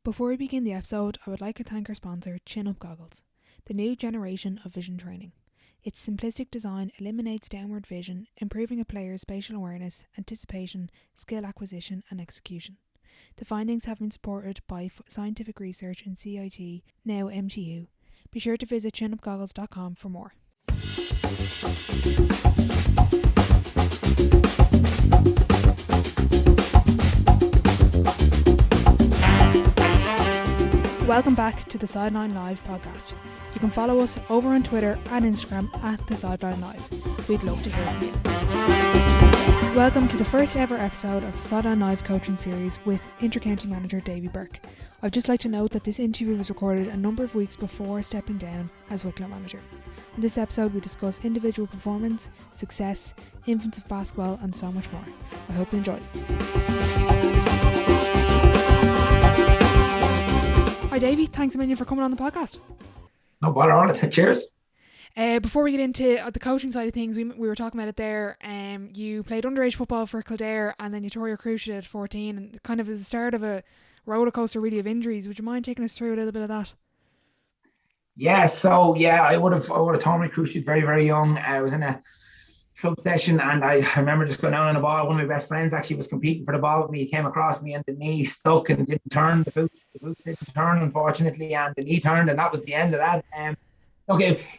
Before we begin the episode, I would like to thank our sponsor, Chin Up Goggles, the new generation of vision training. Its simplistic design eliminates downward vision, improving a player's spatial awareness, anticipation, skill acquisition and execution. The findings have been supported by scientific research in CIT, now MTU. Be sure to visit chinupgoggles.com for more. Welcome back to the Sideline Live podcast. You can follow us over on Twitter and Instagram at the Sideline Live. We'd love to hear from you. Welcome to the first ever episode of the Sideline Live coaching series with Inter-County Manager Davy Burke. I'd just like to note that this interview was recorded a number of weeks before stepping down as Wicklow Manager. In this episode we discuss individual performance, success, infants of basketball and so much more. I hope you enjoy. Hi Davy, thanks a million for coming on the podcast. No bother on it. Cheers. Before we get into the coaching side of things, we were talking about it there. You played underage football for Kildare and then you tore your cruciate at 14 and kind of as the start of a roller coaster really of injuries. Would you mind taking us through a little bit of that? I would have torn my cruciate very, very young. I was in a club session and I remember just going down on the ball. One of my best friends actually was competing for the ball with me. He came across me and the knee stuck and didn't turn. The boots didn't turn, unfortunately, and the knee turned, and that was the end of that.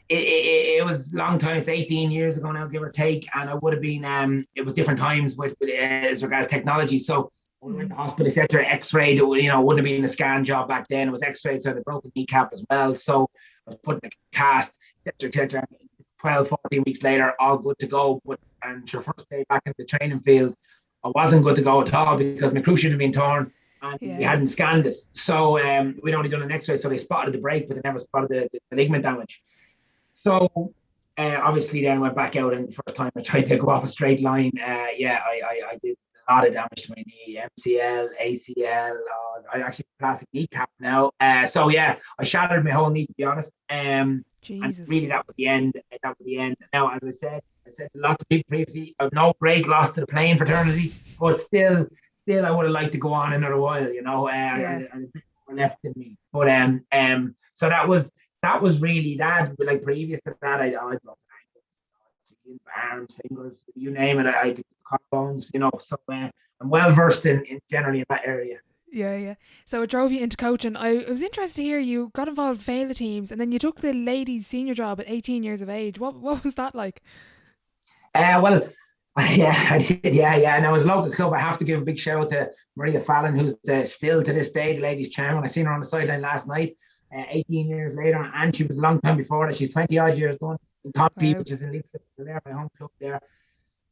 It was a long time. It's 18 years ago now, give or take, and I would have been. It was different times with as regards technology. So when we went to hospital, etc., X-rayed. Wouldn't have been a scan job back then. It was X-rayed, so the broken kneecap as well. So I was put in a cast, etc. 12, 14 weeks later, all good to go. And your first day back in the training field, I wasn't good to go at all because my cruciate had been torn and we hadn't scanned it. So we'd only done an X-ray, so they spotted the break, but they never spotted the ligament damage. So obviously then I went back out, and the first time I tried to go off a straight line, I did a lot of damage to my knee, MCL, ACL. I actually have a plastic kneecap now. I shattered my whole knee, to be honest. Jesus. And really, that was the end. Now, as I said to lots of people previously, I've no great loss to the playing fraternity, but still, I would have liked to go on another while, and a bit more left in me. But so that was really that. Like previous to that, I broke ankles, arms, fingers, you name it. I did collarbones, So I'm well versed in generally in that area. Yeah. So it drove you into coaching. I was interested to hear you got involved in Féile teams and then you took the ladies senior job at 18 years of age. What was that like? I did. And I was a local club. I have to give a big shout out to Maria Fallon, who's still to this day the ladies' chairman. I seen her on the sideline last night, 18 years later, and she was a long time before that. She's 20 odd years done in County, which is in Leeds, there, my home club there.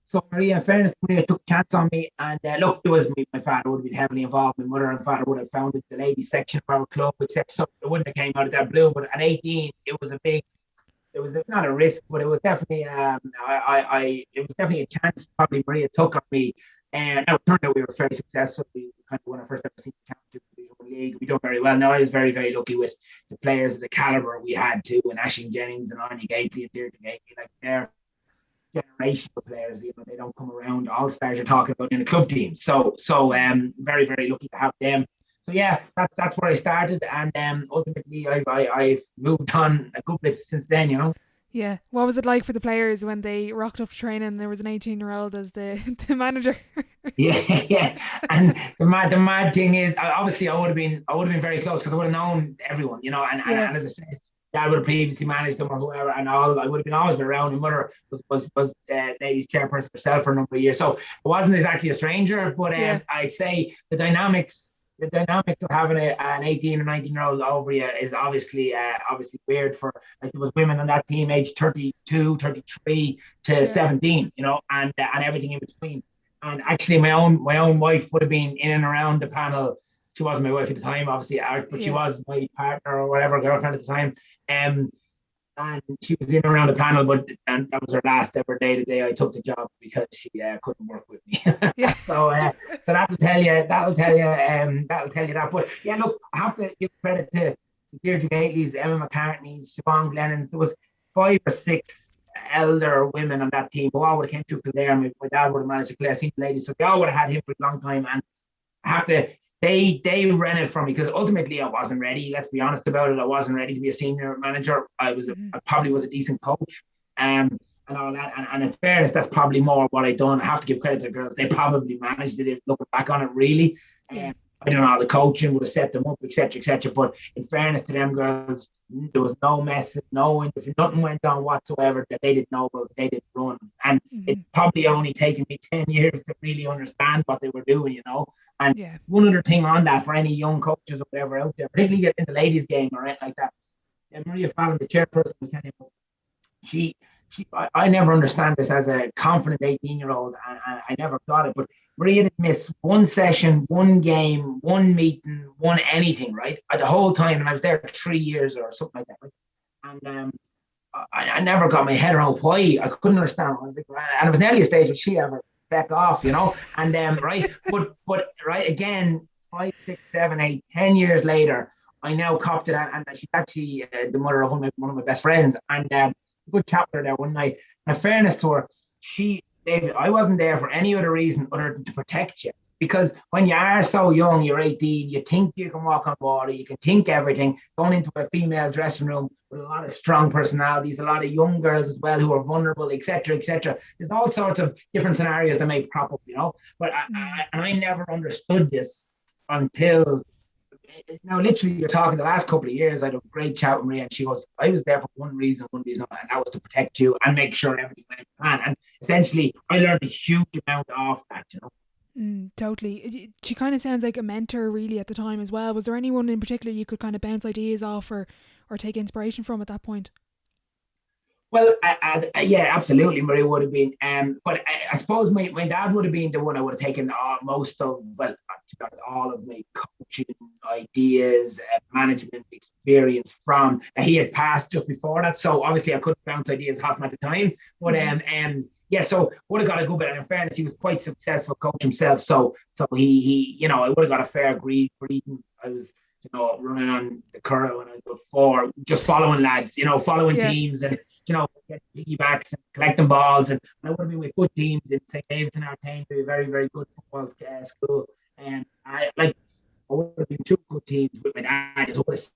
So Maria, in fairness, Maria took a chance on me, and look, it was me. My father would have been heavily involved. My mother and father would have founded the ladies section of our club, except so it wouldn't have came out of that blue. But at 18, it was not a risk, but it was definitely it was definitely a chance. Probably Maria took on me, and now it turned out we were very successful. We kind of won our first ever senior championship league. We done very well. Now I was very, very lucky with the players of the caliber we had too, and Aisling Jennings and Anya Gately and Deirdre Gately, like they're generational players. They don't come around. All stars you're talking about in a club team. So very, very lucky to have them. So that's where I started, and ultimately I've moved on a good bit since then. Yeah. What was it like for the players when they rocked up to training and there was an 18-year-old as the manager? Yeah. And the mad thing is, obviously I would have been very close because I would have known everyone, and as I said, Dad would have previously managed them or whoever, and all I would have been always been around. And Mother was ladies chairperson herself for a number of years, so I wasn't exactly a stranger. But I'd say the dynamics of having an 18 or 19-year-old over you is obviously weird. For like, there was women on that team aged 32, 33 to 17, and everything in between. And actually, my own wife would have been in and around the panel. She wasn't my wife at the time, obviously, but she was my partner or whatever, girlfriend at the time. And she was in and around the panel, and that was her last ever day the day I took the job because she couldn't work with me. So that'll tell you that. But yeah, look, I have to give credit to Deirdre Gately's, Emma McCartney's, Siobhan Glennon's. There was 5 or 6 elder women on that team who all would have came through Kildare. My dad would have managed to play a senior lady, so they all would have had him for a long time. And I have to they ran it for me because ultimately I wasn't ready. Let's be honest about it. I wasn't ready to be a senior manager. I probably was a decent coach. And all that. And in fairness, that's probably more what I done. I have to give credit to the girls. They probably managed it, looking back on it, really. Yeah. I don't know, the coaching would have set them up, etc., etc. But in fairness to them girls, there was no message, nothing went on whatsoever that they didn't know about, they didn't run. And it probably only taken me 10 years to really understand what they were doing, you know. And one other thing on that, for any young coaches or whatever out there, particularly get in the ladies' game or anything like that, Maria Fallon, the chairperson, was telling me, I never understand this as a confident 18-year-old, and I never got it. But Maria didn't miss one session, one game, one meeting, one anything, right? The whole time, and I was there 3 years or something like that. Right? And I never got my head around why. I couldn't understand. I was like, and it was nearly a stage where she ever feck off, you know. And right, but right again, 5, 6, 7, 8, 10 years later, I now copped it, and she's actually the mother of one of my best friends, and. Good chat with her there one night. And in fairness to her, David, I wasn't there for any other reason other than to protect you. Because when you are so young, you're 18, you think you can walk on water, you can think everything. Going into a female dressing room with a lot of strong personalities, a lot of young girls as well who are vulnerable, etc., etc. There's all sorts of different scenarios that may crop up, you know. But I never understood this until. Now, literally, you're talking the last couple of years. I had a great chat with Maria, and she goes, I was there for one reason, and that was to protect you and make sure everything went to plan. And essentially, I learned a huge amount off that, you know. Totally. She kind of sounds like a mentor, really, at the time as well. Was there anyone in particular you could kind of bounce ideas off or take inspiration from at that point? Well, yeah, absolutely, Maria would have been. But I suppose my dad would have been the one I would have taken most of, well, to be honest, all of my coaching ideas, management experience from. He had passed just before that, so obviously I couldn't bounce ideas off him at the time. But yeah, so would have got a good bit. And in fairness, he was quite successful coach himself. So he you know, I would have got a fair greeting. I was, you know, running on the curl when I was 4, just following lads, you know, following teams and, you know, getting piggybacks and collecting balls. And I would have been with good teams in St. David's and Artane, a very, very good football school. And I would have been 2 good teams with my dad. I would have seen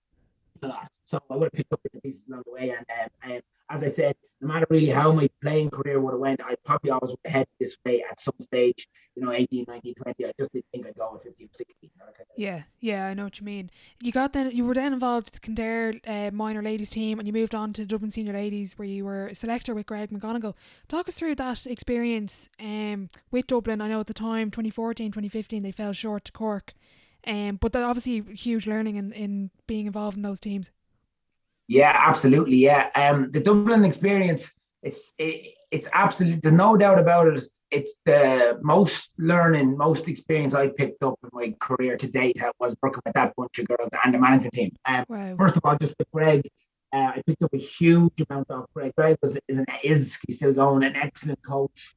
a lot. So I would have picked up bits and pieces along the way. And as I said, no matter really how my playing career would have went, I probably always would have headed this way at some stage, you know, 18, 19, 20. I just didn't think I'd go at 15, 16. Yeah, I know what you mean. You were then involved with the Kildare minor ladies team, and you moved on to Dublin senior ladies, where you were a selector with Greg McGonigal. Talk us through that experience with Dublin. I know at the time, 2014, 2015, they fell short to Cork. But that obviously huge learning in being involved in those teams. Yeah, absolutely. Yeah. The Dublin experience, it's absolutely, there's no doubt about it. It's the most experience I picked up in my career to date. Was working with that bunch of girls and the management team. Wow. First of all, just with Greg, I picked up a huge amount of Greg. Greg he's still going, an excellent coach.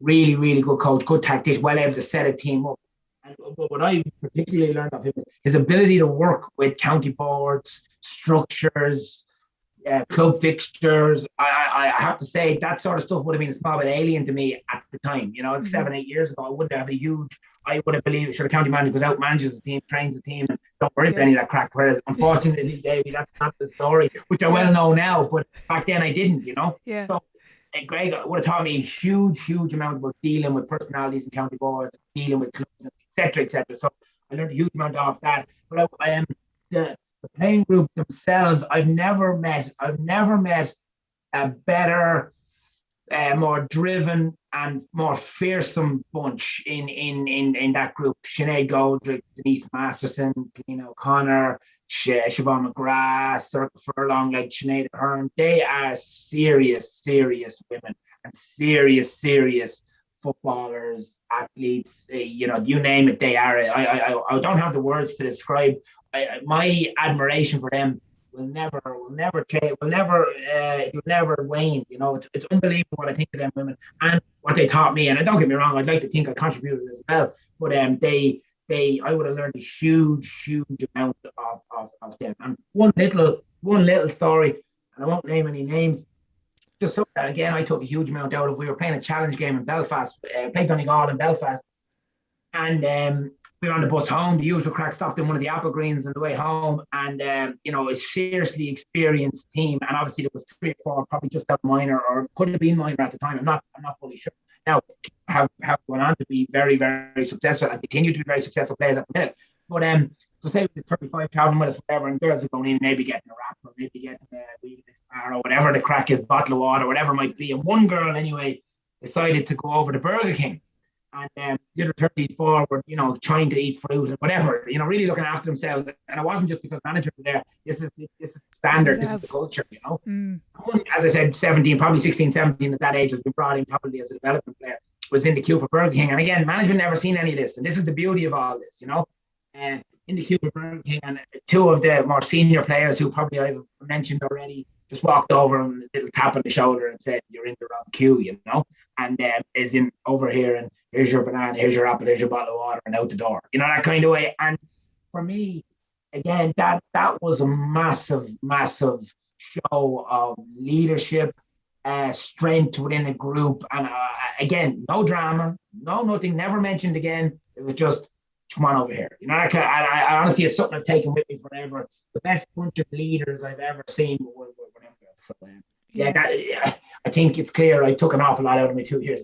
Really, really good coach, good tactician, well able to set a team up. And what I particularly learned of him is his ability to work with county boards, structures, club fixtures. I have to say that sort of stuff would have been a small bit alien to me at the time. You know, it's 7, 8 years ago. I wouldn't have I would have believed sure the county manager goes out, manages the team, trains the team, and don't worry about any of that crack. Whereas unfortunately, Davey, that's not the story, which I well know now, but back then I didn't, you know. Yeah. So Greg would have taught me a huge amount about dealing with personalities and county boards, dealing with clubs, etc., etc. So I learned a huge amount off that. But the playing group themselves, I've never met a better, more driven and more fearsome bunch in that group. Sinead Goldrick, Denise Masterson, Colleen O'Connor, Siobhan McGrath, Circle Furlong, like Sinead Ahern. They are serious women and serious footballers, athletes, you know, you name it, they are. I don't have the words to describe. My admiration for them will never change, it'll never wane. You know, it's unbelievable what I think of them women and what they taught me. And don't get me wrong, I'd like to think I contributed as well. But I would have learned a huge amount of them. And one little story, and I won't name any names. Just so that again, I took a huge amount out of. We were playing a challenge game in Belfast, played Donegal in Belfast, and we were on the bus home. The usual crack, stopped in one of the apple greens on the way home, and a seriously experienced team. And obviously there was 3 or 4, probably just out minor, or could have been minor at the time. I'm not fully sure. Now have gone on to be very, very successful and continue to be very successful players at the minute. But so say with 35 traveling with us, whatever, and girls are going in, maybe getting a wrap, or maybe getting a wee bar, or whatever the crack is, bottle of water, whatever it might be. And one girl anyway decided to go over to Burger King. And the other 34 were, trying to eat fruit and whatever, really looking after themselves. And it wasn't just because managers were there. This is the standard. This is the culture, As I said, 17, probably 16, 17 at that age, has been brought in probably as a development player, was in the queue for Burger King. And again, management never seen any of this. And this is the beauty of all this, in the queue for Burger King. And 2 of the more senior players, who probably I've mentioned already, just walked over and a little tap on the shoulder and said, "You're in the wrong queue," and is in over here, and here's your banana, here's your apple, here's your bottle of water, and out the door, that kind of way. And for me, again, that was a massive show of leadership, strength within a group. And again, no drama, no nothing, never mentioned again. It was just, come on over here. I honestly, it's something I've taken with me forever. The best bunch of leaders I've ever seen were them. So, I think it's clear I took an awful lot out of my 2 years.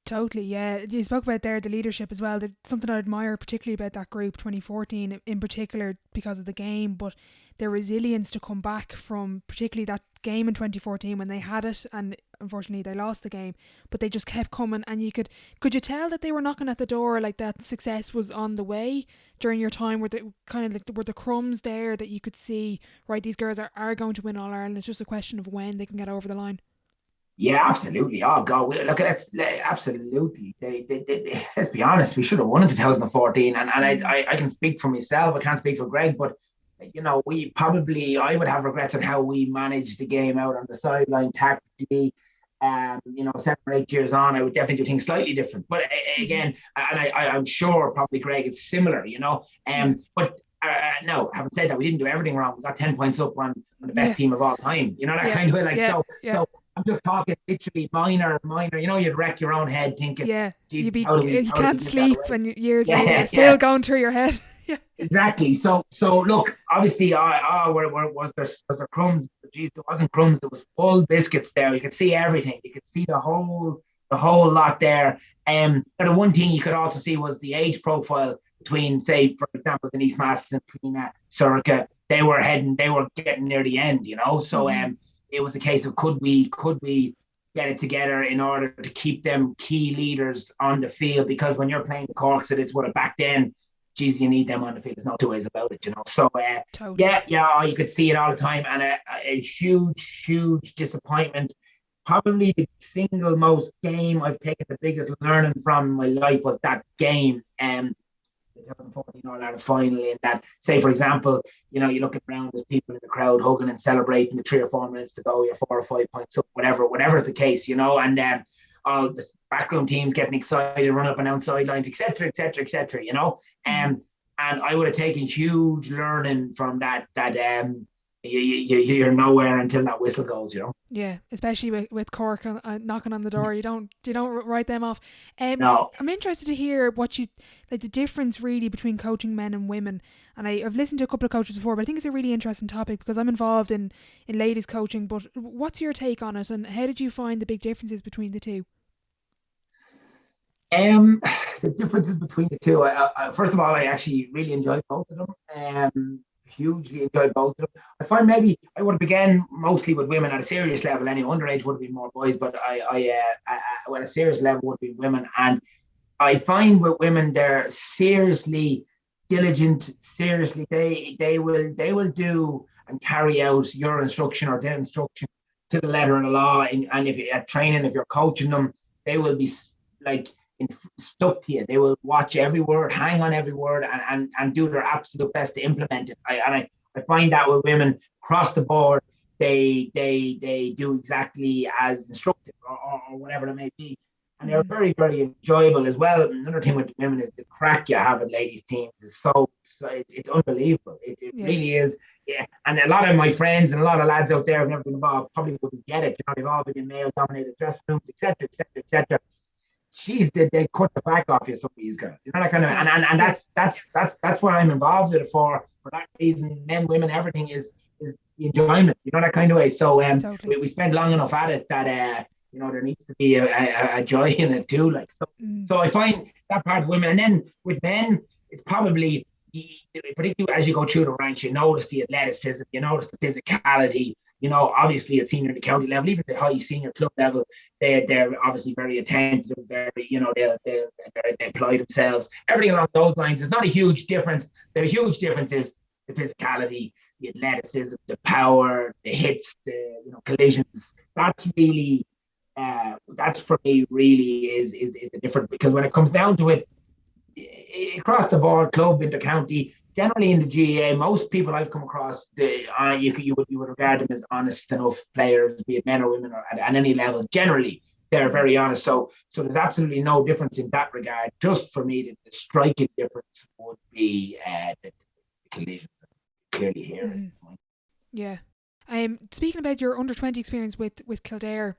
Totally, yeah. You spoke about there the leadership as well. There's something I admire particularly about that group 2014 in particular, because of the game, but their resilience to come back from particularly that game in 2014 when they had it, and unfortunately they lost the game, but they just kept coming. And you could you tell that they were knocking at the door, like that success was on the way during your time? Were the kind of like were the crumbs there that you could see, right, these girls are going to win All Ireland, it's just a question of when they can get over the line? Yeah, absolutely. Oh God, look at that. Absolutely. They, let's be honest, we should have won in 2014. And I can speak for myself. I can't speak for Greg, but I would have regrets on how we managed the game out on the sideline tactically. 7 or 8 years on, I would definitely do things slightly different. But again, and I'm sure probably Greg, it's similar. But no, having said that, we didn't do everything wrong. We got 10 points up on the best team of all time. That kind of way. Like so. I'm just talking literally minor. You'd wreck your own head thinking, you can't sleep, and years later still going through your head. Yeah, exactly. So look, obviously, was there crumbs? Geez, there wasn't crumbs. There was full biscuits there. You could see everything. You could see the whole lot there. But the one thing you could also see was the age profile between, say, for example, Denise Masson, Clina, Surka. They were getting near the end. So it was a case of could we get it together in order to keep them key leaders on the field, because when you're playing the Corks, it is what back then, geez, you need them on the field. There's no 2 ways about it, So totally. You could see it all the time, and a huge disappointment. Probably the single most game I've taken the biggest learning from my life was that game. 2014 All-Ireland final, in that, say, for example, you're looking around, there's people in the crowd hugging and celebrating the 3 or 4 minutes to go, you're 4 or 5 points up, whatever's the case, and all the backroom teams getting excited, run up and down sidelines, etc. And I would have taken huge learning from that you're nowhere until that whistle goes, Yeah, especially with Cork knocking on the door. You don't write them off. No. I'm interested to hear what you like, the difference really between coaching men and women. And I've listened to a couple of coaches before, but I think it's a really interesting topic because I'm involved in ladies coaching. But what's your take on it, and how did you find the big differences between the two? The differences between the two. First of all, I actually really enjoyed both of them. Hugely enjoyed both of them. I find maybe I would have began mostly with women at a serious level. Anyway, underage would have been more boys, but I at a serious level would be women. And I find with women, they're seriously diligent. Seriously, they will do and carry out your instruction or their instruction to the letter of the law. And if at training, if you're coaching them, they will be like stuck to you. They will watch every word, hang on every word, and do their absolute best to implement it. I find that with women across the board, they do exactly as instructed or whatever it may be. And they're very, very enjoyable as well. Another thing with women is the crack you have at ladies' teams is so it's unbelievable. It really is. Yeah. And a lot of my friends and a lot of lads out there who've never been involved probably wouldn't get it. They've all been in male-dominated dressing rooms, etc. they cut the back off you, some of these girls. You know that kind of, and Yeah. that's what I'm involved with it for that reason. Men, women, everything is the enjoyment. You know that kind of way. So Totally. we spend long enough at it that there needs to be a joy in it too. Like so, so I find that part of women, and then with men, it's probably. Particularly as you go through the ranks, you notice the athleticism, you notice the physicality. Obviously at senior and the county level, even the high senior club level, they're obviously very attentive, very they apply themselves. Everything along those lines. It's not a huge difference. The huge difference is the physicality, the athleticism, the power, the hits, the collisions. That's really that's for me really is the difference, because when it comes down to it, across the board, club, inter-county, generally in the GAA, most people I've come across, you would regard them as honest enough players, be it men or women, or at any level. Generally, they're very honest. So there's absolutely no difference in that regard. Just for me, the striking difference would be the collisions. Clearly here. Mm-hmm. Yeah. Speaking about your under-20 experience with Kildare,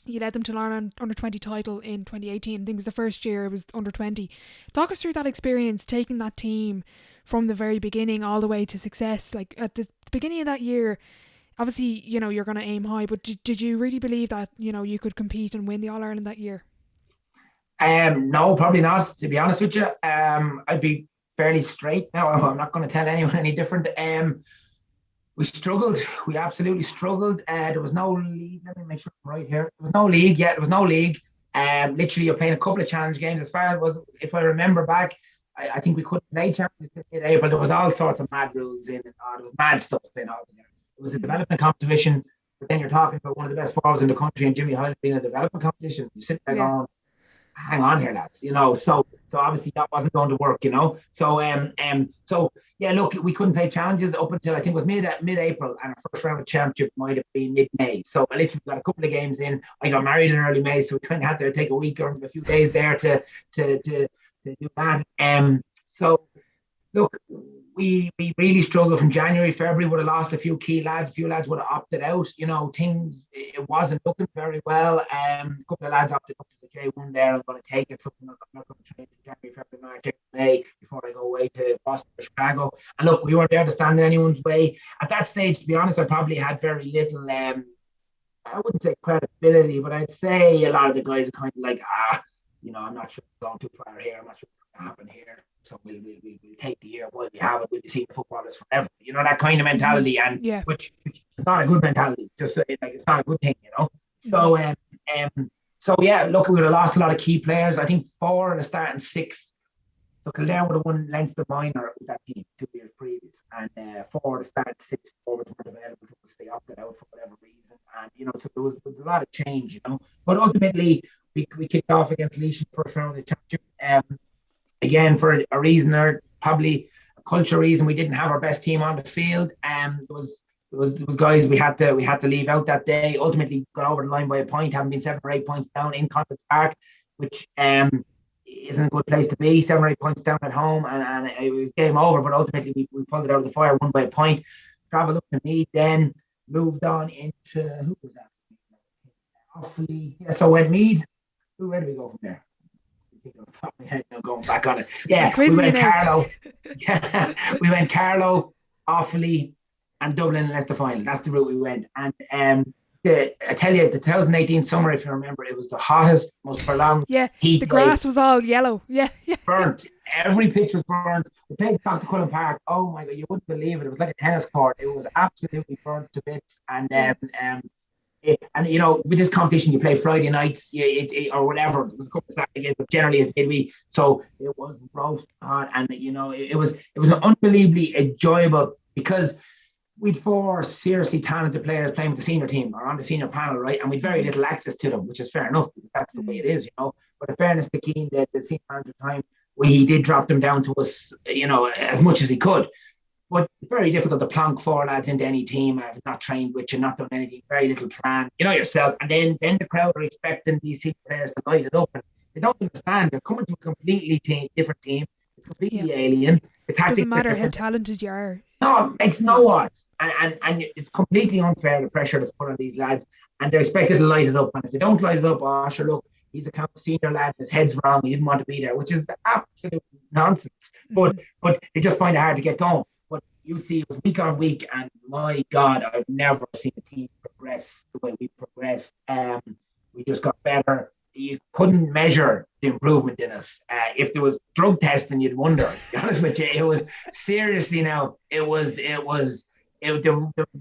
you led them to an Ireland under-20 title in 2018. I think it was the first year it was under-20. Talk us through that experience, taking that team from the very beginning all the way to success. Like at the beginning of that year, obviously, you're going to aim high, but did you really believe that, you could compete and win the All-Ireland that year? No, probably not, to be honest with you. I'd be fairly straight now. I'm not going to tell anyone any different. We struggled. We absolutely struggled. There was no league. Let me make sure I'm right here. There was no league yet. There was no league. Literally, you're playing a couple of challenge games. As far as it was, if I remember back, I think we couldn't play challenges in mid-April. There was all sorts of mad rules in, and there was mad stuff in all there. It was a development competition, but then you're talking about one of the best forwards in the country, and Jimmy Hyland being a development competition. You sit there going, hang on here, lads. So obviously that wasn't going to work. So yeah, look, we couldn't play challenges up until I think it was mid-April, and our first round of championship might have been mid-May. So I literally got a couple of games in. I got married in early May, so we kind of had to take a week or a few days there to do that. So look, we really struggled from January, February. Would have lost a few key lads. A few lads would have opted out. Things, it wasn't looking very well. A couple of lads opted up to the J1 there. I'm going to take it. Something I'm not going to train from January, February, March, April, May before I go away to Boston or Chicago. And look, we weren't there to stand in anyone's way. At that stage, to be honest, I probably had very little, I wouldn't say credibility, but I'd say a lot of the guys are kind of like, I'm not sure we're going too far here. I'm not sure what's going to happen here. So we'll take the year while we have it. We'll be seeing footballers forever. That kind of mentality, and which is not a good mentality. Just it's not a good thing. So yeah, look, we would have lost a lot of key players. I think 4 in the start and 6. So Kildare would have won Leinster minor with that team 2 years previous, and 4 in the start and 6 forwards weren't available to us. They opted out for whatever reason, and so there was a lot of change. But ultimately we kicked off against Laois in the first round of the championship. Again, for a reason, or probably a culture reason, we didn't have our best team on the field. There was guys we had to leave out that day. Ultimately, got over the line by a point, having been 7 or 8 points down in Connacht Park, which isn't a good place to be. 7 or 8 points down at home, and it was game over. But ultimately, we pulled it out of the fire, won by a point. Travelled up to Meath, then moved on into who was that? Offaly. Yeah, so went Meath. Where do we go from there? Going back on it. Yeah, we went Carlow. Yeah, we went Carlow, Offaly, and Dublin and Leicester final. That's the route we went. And I tell you, the 2018 summer, if you remember, it was the hottest, most prolonged heat. The grass was all yellow. Yeah. Burnt. Every pitch was burnt. We played back to Cullen Park. Oh my God, you wouldn't believe it. It was like a tennis court. It was absolutely burnt to bits. And with this competition, you play Friday nights, or whatever. It was a couple of Saturday games, but generally it's midweek. So it was roast hot, and it was unbelievably enjoyable because we'd 4 seriously talented players playing with the senior team or on the senior panel, right? And we'd very little access to them, which is fair enough because that's the way it is, But in fairness to Keane, the senior manager at the time, he did drop them down to us, as much as he could. But it's very difficult to plonk 4 lads into any team. I've not trained with you, not done anything, very little plan, yourself. And then the crowd are expecting these senior players to light it up. And they don't understand. They're coming to a completely different team. It's completely alien. It doesn't matter how talented you are. No, it makes no odds. And it's completely unfair, the pressure that's put on these lads. And they're expected to light it up. And if they don't light it up, sure, look, he's a senior lad, his head's wrong, he didn't want to be there, which is the absolute nonsense. But they just find it hard to get going. But you see, it was week on week, and my God, I've never seen a team progress the way we progressed. We just got better. You couldn't measure the improvement in us. If there was drug testing, you'd wonder. To be honest with you, it was seriously now. The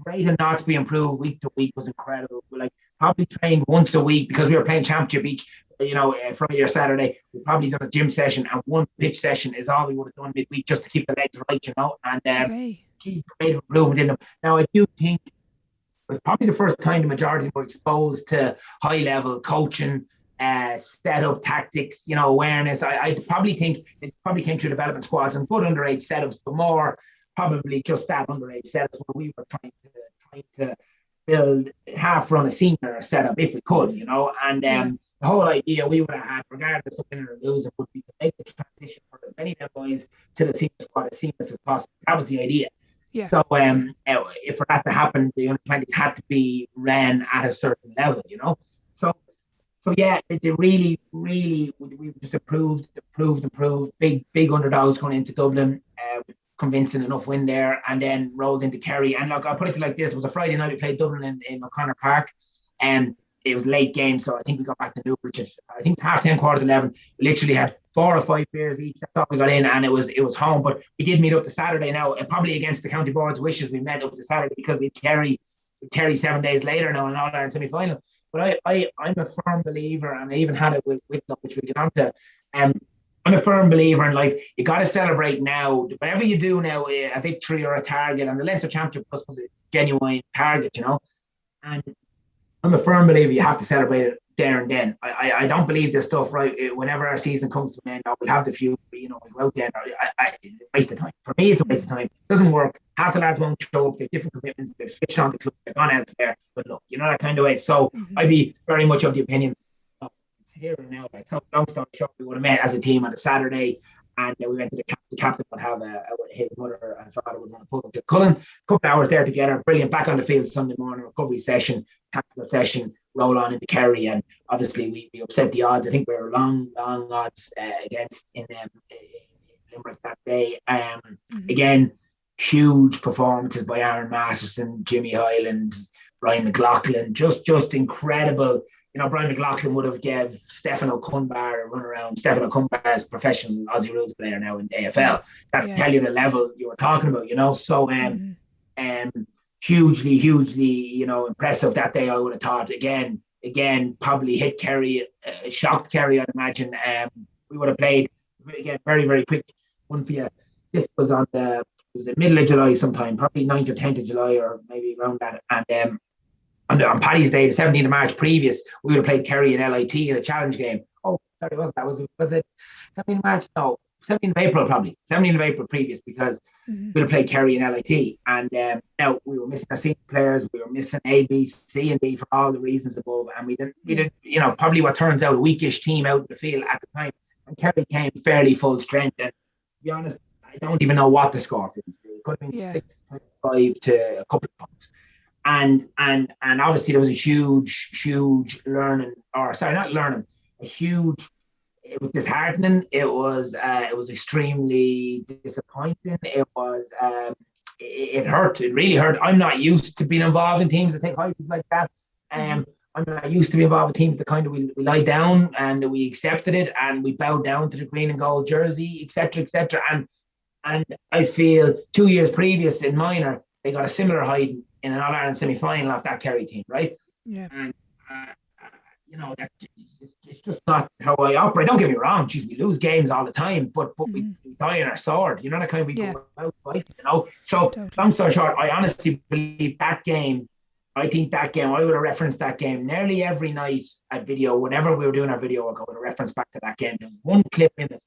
rate of knots we improved week to week was incredible. We probably trained once a week because we were playing championship each, Friday or Saturday. We probably done a gym session, and one pitch session is all we would have done midweek just to keep the legs right, and geez, the rate of improvement in them. Now I do think it was probably the first time the majority were exposed to high level coaching, setup tactics, awareness. I probably think it probably came through development squads and good underage setups, but more probably just that underage setups where we were trying to build run a senior setup if we could, and the whole idea we would have had, regardless of winning or losing, would be to make the transition for as many of them boys to the senior squad as seamless as possible. That was the idea. Yeah. So if for that to happen, the under-20s had to be ran at a certain level, So yeah, they really, we just improved. Big underdogs going into Dublin, convincing enough win there, and then rolled into Kerry. And look, I'll put it like this: it was a Friday night. We played Dublin in O'Connor Park, and it was a late game, so I think we got back to Newbridge. I think it's 10:30, 11:15. We literally had 4 or 5 beers each. That's all we got in, and it was home. But we did meet up to Saturday now, and probably against the county board's wishes, we met up to Saturday because we Kerry 7 days later now in All-Ireland semi-final. But I'm a firm believer, and I even had it with Wicklow, which we get onto. I'm a firm believer in life. You got to celebrate now. Whatever you do now, a victory or a target, and the Leinster Championship was a genuine target, And I'm a firm believer you have to celebrate it there and then. I don't believe this stuff, right? Whenever our season comes to an end, we'll have the few, we'll go out there. Waste of time. For me, it's a waste of time. It doesn't work. Half the lads won't show up. They have different commitments. They've switched on the club. They've gone elsewhere. But look, that kind of way. So I'd be very much of the opinion, it's here and now. So long story short, we would have met as a team on a Saturday, and we went to the captain would have his mother and father would want to put them to Cullen. A couple of hours there together, brilliant. Back on the field Sunday morning, recovery session, tactical session, roll on into Kerry, and obviously we upset the odds. I think we were long odds against in Limerick that day. Again, huge performances by Aaron Masterson, Jimmy Hyland, Brian McLaughlin, just incredible. Brian McLaughlin would have gave Stefan O'Cunbar a run around. Stefan O'Cunbar is a professional Aussie rules player now in the AFL. That tell you the level you were talking about, So hugely, impressive that day. I would have thought again, probably hit Kerry, shocked Kerry, I'd imagine. We would have played again very, very quick one for you. This was the middle of July sometime, probably 9th or 10th of July, or maybe around that. And on Paddy's Day, the 17th of March previous, we would have played Kerry in LIT in a challenge game. Oh, sorry, was it 17th of March? No, 17th of April probably. 17th of April previous, because we would have played Kerry in LIT. And now we were missing our senior players. We were missing A, B, C, and D for all the reasons above. And we didn't, probably what turns out a weakish team out in the field at the time. And Kerry came fairly full strength. And to be honest, I don't even know what the score for this. It could have been 6-5 to a couple of points. And obviously there was a huge learning, it was disheartening. It was extremely disappointing. It was it hurt. It really hurt. I'm not used to being involved in teams that take highs like that. I'm not used to be involved with teams that kind of we lie down and we accepted it and we bowed down to the green and gold jersey, etc. And I feel 2 years previous in minor, they got a similar hiding in an All-Ireland semi-final off that Kerry team, right? Yeah. And, it's just not how I operate. Don't get me wrong, geez, we lose games all the time, but we die on our sword. That kind of we go out fight, So, long story short, I honestly believe that game, I would have referenced that game nearly every night at video. Whenever we were doing our video work, I would have referenced back to that game. There was one clip in it,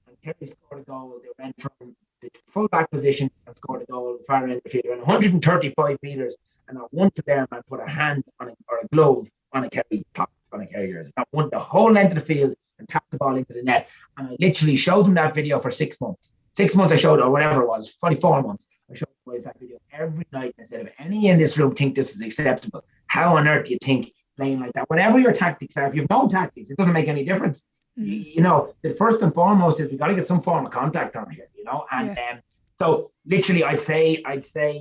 and Kerry scored a goal. They went from the full back position and scored a goal far end of the field, around 135 metres, and not one to there man put a hand on it or a glove on a Kerry top, on a Kerry jersey. Not one, the whole length of the field, and tapped the ball into the net. And I literally showed them that video for 6 months. 6 months I showed, or whatever it was, 44 months. I showed the boys that video every night and said, if any in this room think this is acceptable, how on earth do you think playing like that. Whatever your tactics are, if you have no tactics, it doesn't make any difference. The first and foremost is we got to get some form of contact on here, and so literally I'd say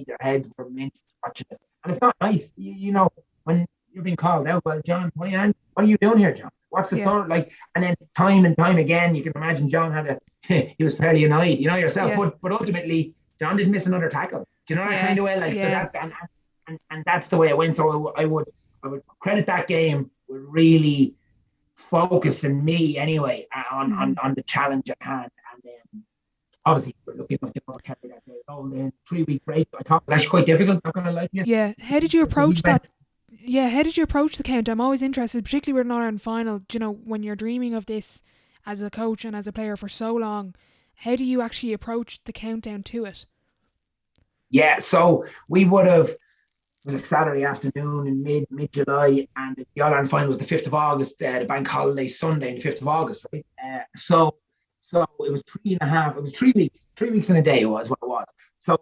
their heads were minced watching it. And it's not nice, when you're being called out. Well, John, what are you doing here, John? What's the story? Like, and then time and time again, you can imagine John he was fairly annoyed, yourself. But ultimately, John didn't miss another tackle. Do you know that kind of way? Like, so that and that's the way it went. So I would credit that game with really focusing me anyway on the challenge at hand. And then obviously we're looking enough to carry that day. Oh, then 3-week break. I thought it was actually quite difficult. Not gonna lie to you. Yeah. How did you approach that? Yeah, how did you approach the count? I'm always interested, particularly with an All-Ireland final. When you're dreaming of this as a coach and as a player for so long, how do you actually approach the countdown to it? Yeah, so we would have. It was a Saturday afternoon in mid-July, and the All-Ireland final was the 5th of August, the bank holiday Sunday, the 5th of August, right? So it was 3.5. It was 3 weeks. 3 weeks in a day was what it was. So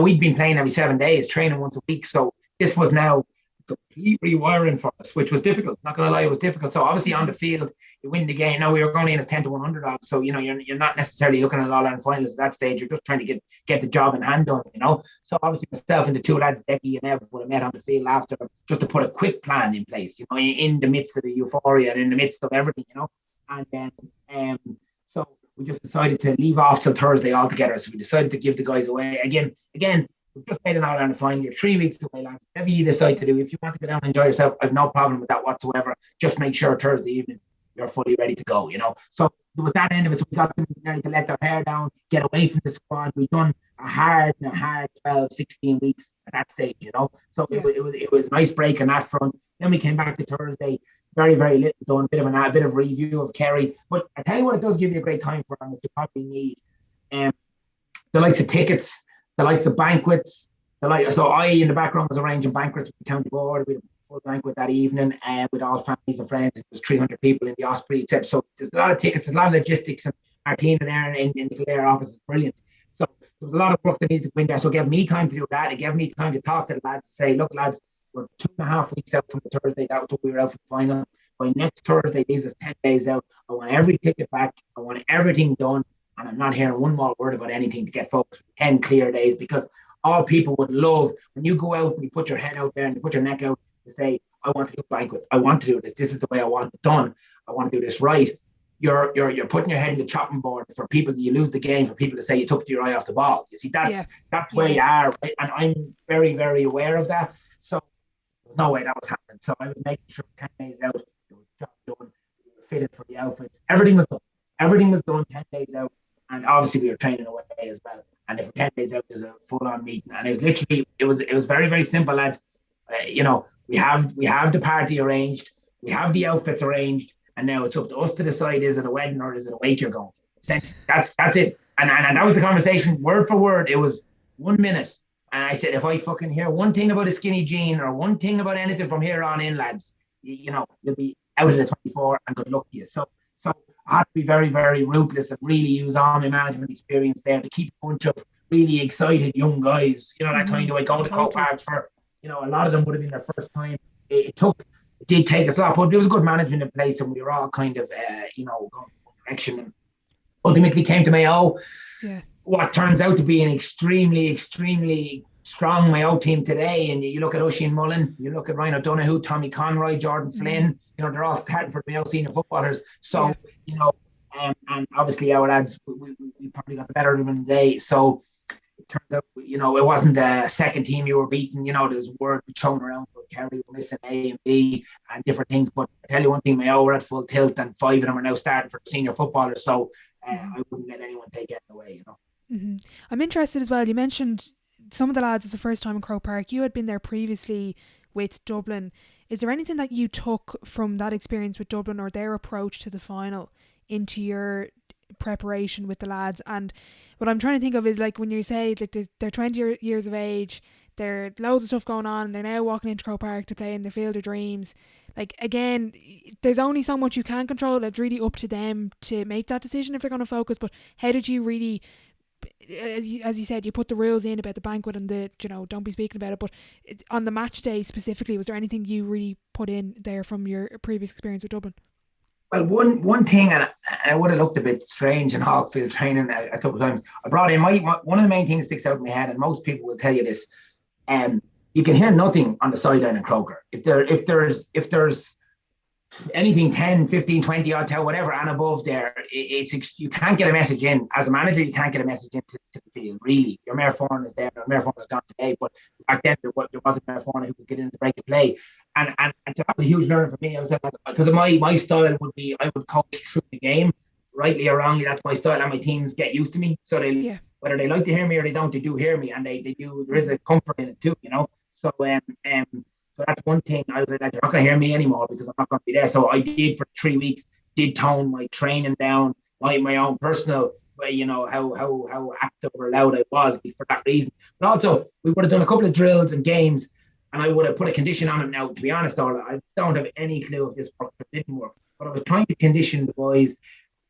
we'd been playing every 7 days, training once a week. So this was now complete rewiring for us, which was difficult. Not going to lie, it was difficult. So obviously on the field, you win the game. Now we were going in as 10-100 odds, so you're not necessarily looking at All-Ireland finals at that stage. You're just trying to get the job in hand done. So obviously myself and the two lads, Decky and Ev, would have met on the field after just to put a quick plan in place. In the midst of the euphoria and in the midst of everything. And then so we just decided to leave off till Thursday altogether. So we decided to give the guys away again. We've just made an All-Ireland final. You're 3 weeks away, lads. Whatever you decide to do, if you want to go down and enjoy yourself, I've no problem with that whatsoever. Just make sure Thursday evening you're fully ready to go, So there was that end of it. So we got them ready to let their hair down, get away from the squad. We've done a hard 12, 16 weeks at that stage, So it was a nice break on that front. Then we came back to Thursday, very, very little done, a bit of review of Kerry. But I tell you what, it does give you a great time for, and that you probably need. The likes of tickets, the likes of banquets, so I in the background was arranging banquets with the county board. We had a full banquet that evening with all families and friends. It was 300 people in the Osprey, except so there's a lot of tickets, there's a lot of logistics, and our team and Aaron in the Clare office is brilliant. So there was a lot of work that needed to go in there. So it gave me time to do that. It gave me time to talk to the lads, to say, look, lads, we're 2.5 weeks out from the Thursday. That was what we were out for the final. By next Thursday, this is 10 days out. I want every ticket back. I want everything done. And I'm not hearing one more word about anything to get folks 10 clear days, because all people would love when you go out and you put your head out there and you put your neck out to say, I want to do a banquet. I want to do this. This is the way I want it done. I want to do this right. You're putting your head in the chopping board for people that you lose the game, for people to say you took your eye off the ball. You see, that's where you are, right? And I'm very, very aware of that. So there's no way that was happening. So I was making sure 10 days out, there was job done, we were fitted for the outfits. Everything was done. Everything was done 10 days out. And obviously we were training away as well. And if 10 days out, there's a full-on meeting. And it was literally, it was very, very simple, lads. We have the party arranged, we have the outfits arranged, and now it's up to us to decide, is it a wedding or is it a wake you're going to? Essentially, that's it. And that was the conversation, word for word. It was 1 minute. And I said, if I fucking hear one thing about a skinny jean or one thing about anything from here on in, lads, you'll be out of the 24 and good luck to you. So I had to be very, very ruthless and really use all my management experience there to keep a bunch of really excited young guys, that kind of way, going to Croke Park for, a lot of them would have been their first time. It did take us a lot, but there was a good management in place, and we were all kind of, going in one direction, and ultimately came to Mayo. Yeah. What turns out to be an extremely, extremely strong Mayo team today. And you look at Oisin Mullen, you look at Ryan O'Donoghue, Tommy Conroy, Jordan Flynn, they're all starting for the Mayo senior footballers. So, and obviously our lads, we probably got the better of them today. So it turns out, it wasn't a second team you were beating. There's word thrown around about Kerry were missing A and B and different things. But I tell you one thing, Mayo were at full tilt, and 5 of them are now starting for the senior footballers. So I wouldn't let anyone take it away, Mm-hmm. I'm interested as well. You mentioned some of the lads, it's the first time in Croke Park. You had been there previously with Dublin. Is there anything that you took from that experience with Dublin or their approach to the final into your preparation with the lads? And what I'm trying to think of is, like, when you say like they're 20 years of age, there are loads of stuff going on, and they're now walking into Croke Park to play in their field of dreams. Like, again, there's only so much you can control. It's really up to them to make that decision if they're going to focus. But how did you really as you said, you put the rules in about the banquet and the, don't be speaking about it. But on the match day specifically, was there anything you really put in there from your previous experience with Dublin? Well, one thing, and I would have looked a bit strange in Hogfield training a couple of times. I brought in my one of the main things that sticks out in my head, and most people will tell you this. You can hear nothing on the sideline in Croker. If there's anything 10, 15, 20 odd tower, whatever, and above there, you can't get a message in. As a manager, you can't get a message into the field, really. Your Mayor Foran is there. Mayor Foran is gone today, but back then there was a Mayor Foran who could get in to break the play. And that was a huge learning for me. I was because of my style would be, I would coach through the game, rightly or wrongly. That's my style, and my teams get used to me. So whether they like to hear me or they don't, they do hear me, and they do. There is a comfort in it too, So so that's one thing. I was like, you're not going to hear me anymore because I'm not going to be there. So I did for 3 weeks, did tone my training down, my own personal, how active or loud I was for that reason. But also, we would have done a couple of drills and games, and I would have put a condition on it. Now, to be honest, I don't have any clue if this worked or didn't work. But I was trying to condition the boys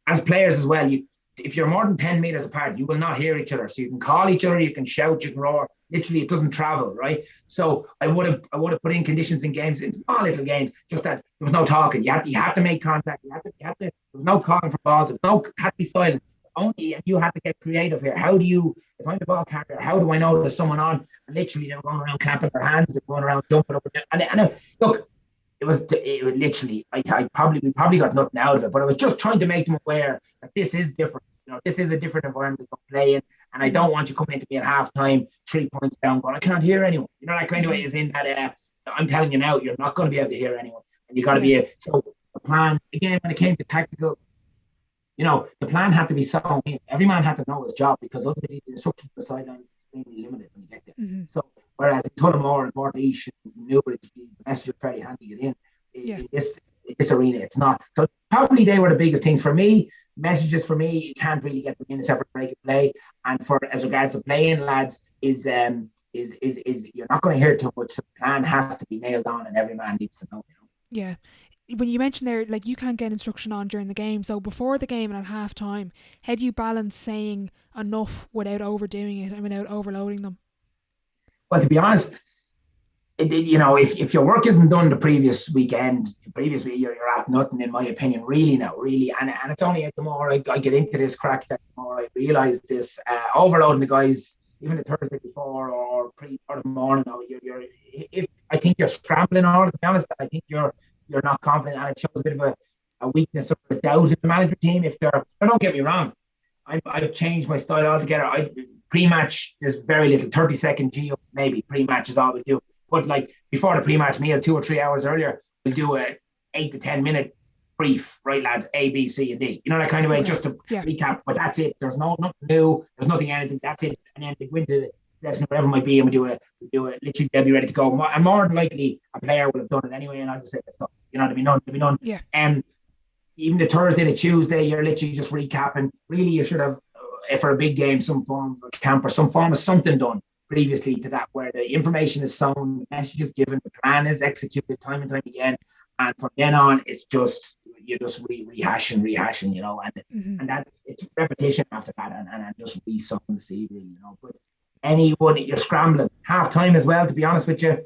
as players as well. If you're more than 10 meters apart, you will not hear each other. So you can call each other, you can shout, you can roar. Literally, it doesn't travel, right? So I would have put in conditions in games, in small little games, just that there was no talking. You had to make contact. There was no calling for balls. There had to be silent. And you had to get creative here. If I'm the ball carrier, how do I know there's someone on? And literally, they're going around clapping their hands, they're going around jumping up and down. And look, it was literally, we probably got nothing out of it, but I was just trying to make them aware that this is different. This is a different environment to play in, and I don't want you coming into me at halftime, 3 points down, going, I can't hear anyone. That kind of way is in that. I'm telling you now, you're not going to be able to hear anyone, and you got to be. So the plan again, when it came to tactical, the plan had to be so. Every man had to know his job because ultimately the instructions for the sideline is extremely limited when you get there. Mm-hmm. So whereas in Tullamore and Portlaoise and Newbridge, the message is fairly handy to get in this arena, it's not. So probably they were the biggest things for me. Messages for me, you can't really get them in a separate break of play. And for as regards to playing, lads, is you're not going to hear too much. So the plan has to be nailed on, and every man needs to know. Yeah. When you mentioned there, like, you can't get instruction on during the game. So before the game and at half time, how do you balance saying enough without overdoing it and without overloading them? Well, to be honest, if your work isn't done the previous week, you're at nothing, in my opinion, really now, really. And it's only the more I get into this crack, that the more I realise this, overloading the guys, even the Thursday before or the morning, I think you're scrambling all, to be honest. I think you're not confident, and it shows a bit of a weakness or a doubt in the management team. Don't get me wrong, I've changed my style altogether. Pre-match, there's very little, 30-second geo, maybe pre-match is all we do. But like before the pre-match meal, 2 or 3 hours earlier, we'll do a 8 to 10 minute brief, right, lads? A, B, C, and D. That kind of way, just to recap. But that's it. There's nothing new. There's nothing anything. That's it. And then they go into the lesson, whatever it might be, and we do it. Literally, they'll be ready to go. And more than likely, a player would have done it anyway. And I'll just say that stuff. There'll be none. Yeah. Even the Thursday, the Tuesday, you're literally just recapping. Really, you should have, for a big game, some form of camp or some form of something done previously to that, where the information is sown, the message is given, the plan is executed time and time again, and from then on it's just you're just rehashing, and that it's repetition after that, and just re-sowing the seed, really, But anyone, you're scrambling half time as well, to be honest with you.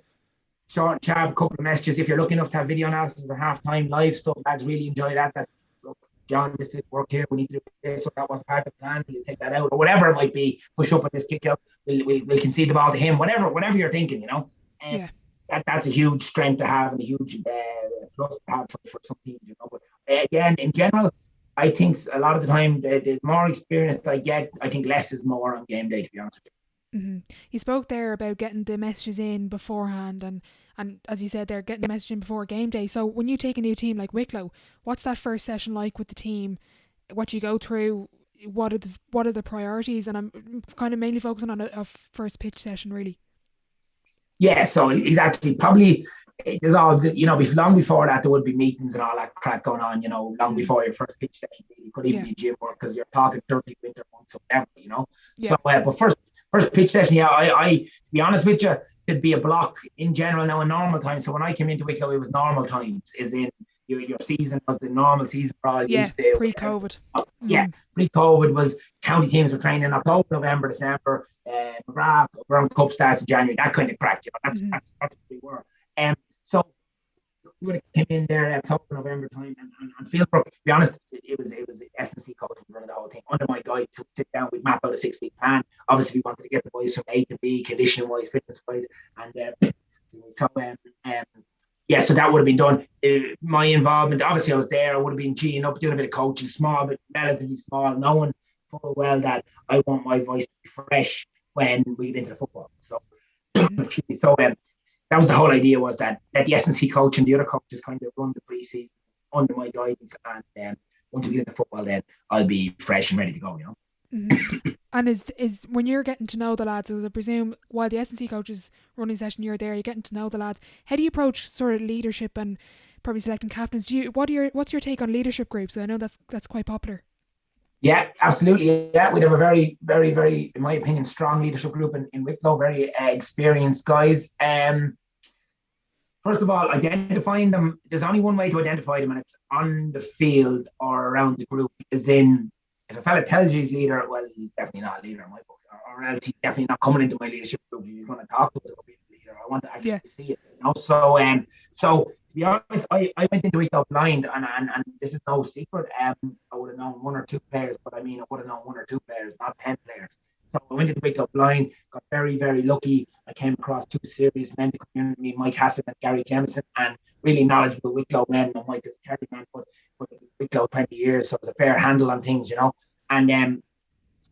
Short and sharp, a couple of messages. If you're lucky enough to have video analysis at half time, live stuff, lads really enjoy that. Look, John, this didn't work here, we need to do this, or that wasn't part of the plan, will you take that out, or whatever it might be, push up on this kick out, we'll concede the ball to him, whatever you're thinking, that's a huge strength to have, and a huge plus to have for some teams, But again, in general, I think a lot of the time, the more experience I get, I think less is more on game day, to be honest with you. Mm-hmm. You spoke there about getting the messages in beforehand, and as you said there, getting the message in before game day. So when you take a new team like Wicklow, what's that first session like with the team? What do you go through? What are the priorities? And I'm kind of mainly focusing on a first pitch session, really. Yeah, so exactly. Probably there's all, long before that there would be meetings and all that crap going on, long before your first pitch session. It could even be gym work because you're talking 30 winter months or whatever, Yeah. So, but first pitch session, I to be honest with you, it'd be a block in general now in normal times. So when I came into Wicklow, it was normal times, as in your season was the normal season for all. Pre-COVID. Yeah, pre-COVID was county teams were training in October, November, December. McGrath around Cup starts in January. That kind of crack, that's what we were. So we would have came in there October, November time, and Fieldbrook. To be honest, it was the S&C coach running the whole thing under my guide. So we'd sit down, we'd map out a 6-week plan. Obviously, we wanted to get the boys from A to B, conditioning wise, fitness wise, and so that would have been done. My involvement, obviously, I was there. I would have been G'ing up, doing a bit of coaching, small, but relatively small, knowing full well that I want my voice to be fresh when we get into the football. So, that was the whole idea, was that the S&C coach and the other coaches kind of run the pre-season under my guidance, and once we get into football, then I'll be fresh and ready to go, And is when you're getting to know the lads, as I presume, while the S&C coach is running session, you're there, you're getting to know the lads. How do you approach sort of leadership and probably selecting captains? What's your take on leadership groups? I know that's quite popular. Yeah, absolutely. Yeah, we'd have a very, very, very, in my opinion, strong leadership group in Wicklow, very experienced guys. First of all, identifying them, there's only one way to identify them, and it's on the field or around the group, as in, if a fella tells you he's leader, well, he's definitely not a leader in my book, or else he's definitely not coming into my leadership group. He's going to talk to us about being a leader. I want to actually see it, So to be honest, I went into Wicklow blind, and this is no secret. I would have known one or two players, but I would have known one or two players, not 10 players. So I went into Wicklow blind, got very, very lucky. I came across two serious men in the community, Mike Hassan and Gary Jemison, and really knowledgeable Wicklow men. And Mike is a Kerry man, but Wicklow 20 years, so it was a fair handle on things, And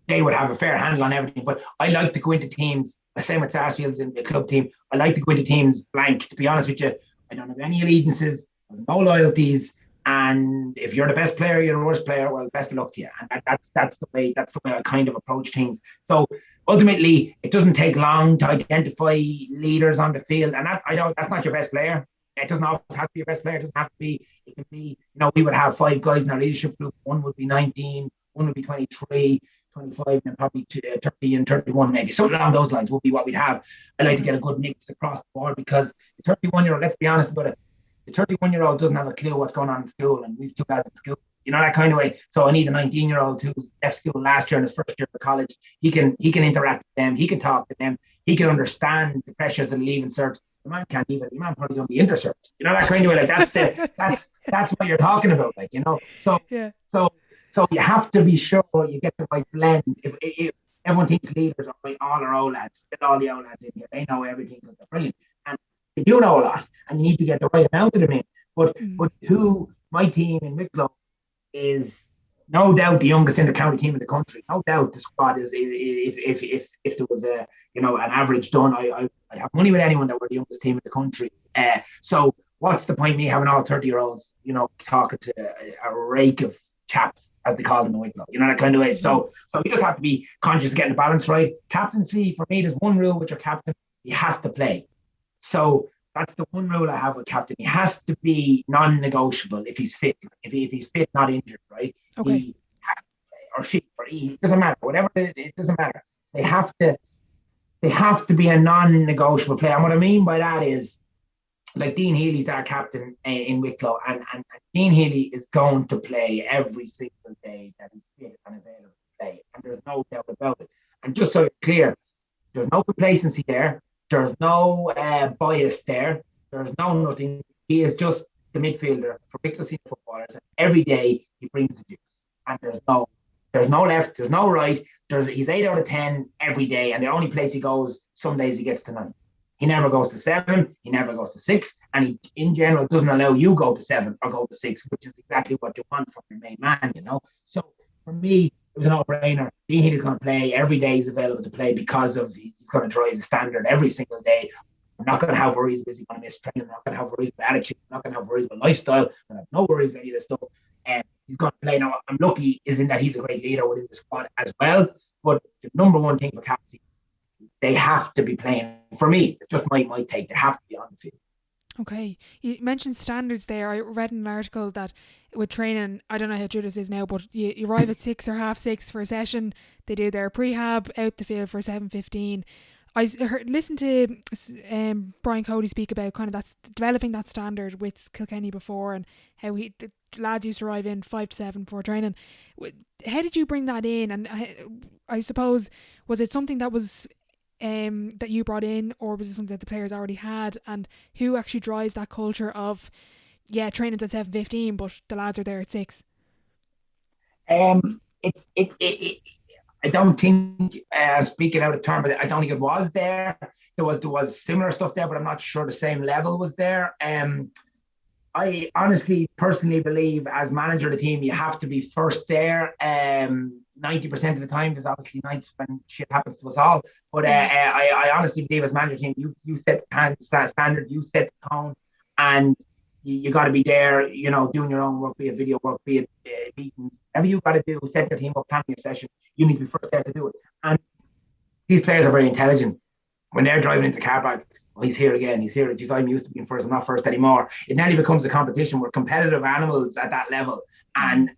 they would have a fair handle on everything. But I like to go into teams, the same with Sarsfield's in the club team, I like to go into teams blank, to be honest with you. I don't have any allegiances, no loyalties, and if you're the best player, you're the worst player, well, best of luck to you. And that's the way I kind of approach things. So ultimately, it doesn't take long to identify leaders on the field, and that's not your best player. It doesn't always have to be your best player. It doesn't have to be. It can be, we would have 5 guys in our leadership group. One would be 19, one would be 23, 25, and then probably 30 and 31 maybe. Something along those lines would be what we'd have. I like to get a good mix across the board, because the 31-year-old, let's be honest about it, the 31-year-old doesn't have a clue what's going on in school, and we've 2 lads in school, that kind of way. So I need a 19-year-old who's left school last year in his first year of college. He can interact with them. He can talk to them. He can understand the pressures of the leaving cert. The man can't even. The man probably don't be intercert. That kind of way. Like that's what you're talking about. Like So yeah. So you have to be sure you get the right blend. If everyone thinks leaders are all our old lads, all the old lads in here, they know everything because they're brilliant, and they do know a lot, and you need to get the right amount of them in. But who my team in Wicklow is no doubt the youngest inter-county team in the country. No doubt the squad is. If there was an average done, I'd have money with anyone that were the youngest team in the country. So what's the point of me having all 30-year-olds, talking to a rake of chaps, as they call them in Wicklow, that kind of way. So you just have to be conscious of getting the balance right. Captaincy, for me, there's one rule with your captain: he has to play. So that's the one rule I have with captain. He has to be non-negotiable if he's fit. If he's fit, not injured, right? Okay. He has to play, or she, or he, it doesn't matter. Whatever it doesn't matter. They have to be a non-negotiable player. And what I mean by that is, like, Dean Healy's our captain in Wicklow, and Dean Healy is going to play every single day that he's fit and available to play, and there's no doubt about it. And just so it's clear, there's no complacency there, there's no bias there, there's no nothing. He is just the midfielder for Wicklow senior footballers, and every day he brings the juice, and there's no left, there's no right. He's 8 out of 10 every day, and the only place he goes, some days he gets to 9. He never goes to 7, he never goes to 6, and he, in general, doesn't allow you go to 7 or go to 6, which is exactly what you want from your main man, So for me, it was a no-brainer. Dean Healy's going to play every day he's available to play, because of he's going to drive the standard every single day. I'm not going to have worries because he's going to miss training. I'm not going to have worries about attitude. I'm not going to have worries about lifestyle. I'm going to have no worries about any of this stuff. And he's going to play. Now, I'm lucky is in that he's a great leader within the squad as well. But the number one thing for captaincy, they have to be playing. For me, it's just my take. They have to be on the field. Okay. You mentioned standards there. I read in an article that with training, I don't know how true this is now, but you arrive at 6 or half 6 for a session. They do their prehab, out the field for 7:15. listened to Brian Cody speak about kind of that developing that standard with Kilkenny before, and how the lads used to arrive in 5 to 7 before training. How did you bring that in? And I suppose, was it something that was that you brought in, or was it something that the players already had? And who actually drives that culture of training's at 7:15, but the lads are there at 6? I don't think, speaking out of turn, but I don't think it was there. There was similar stuff there, but I'm not sure the same level was there. I honestly, personally believe as manager of the team, you have to be first there. 90% of the time, there's obviously nights when shit happens to us all. But I honestly believe as manager of the team, you set the standard, you set the tone, and you got to be there, doing your own work, be it video work, be it meetings, whatever you got to do, set your team up, plan your session. You need to be first there to do it. And these players are very intelligent. When they're driving into the car park, he's here again, he's here. Geez, I'm used to being first, I'm not first anymore. It nearly becomes a competition. We're competitive animals at that level. And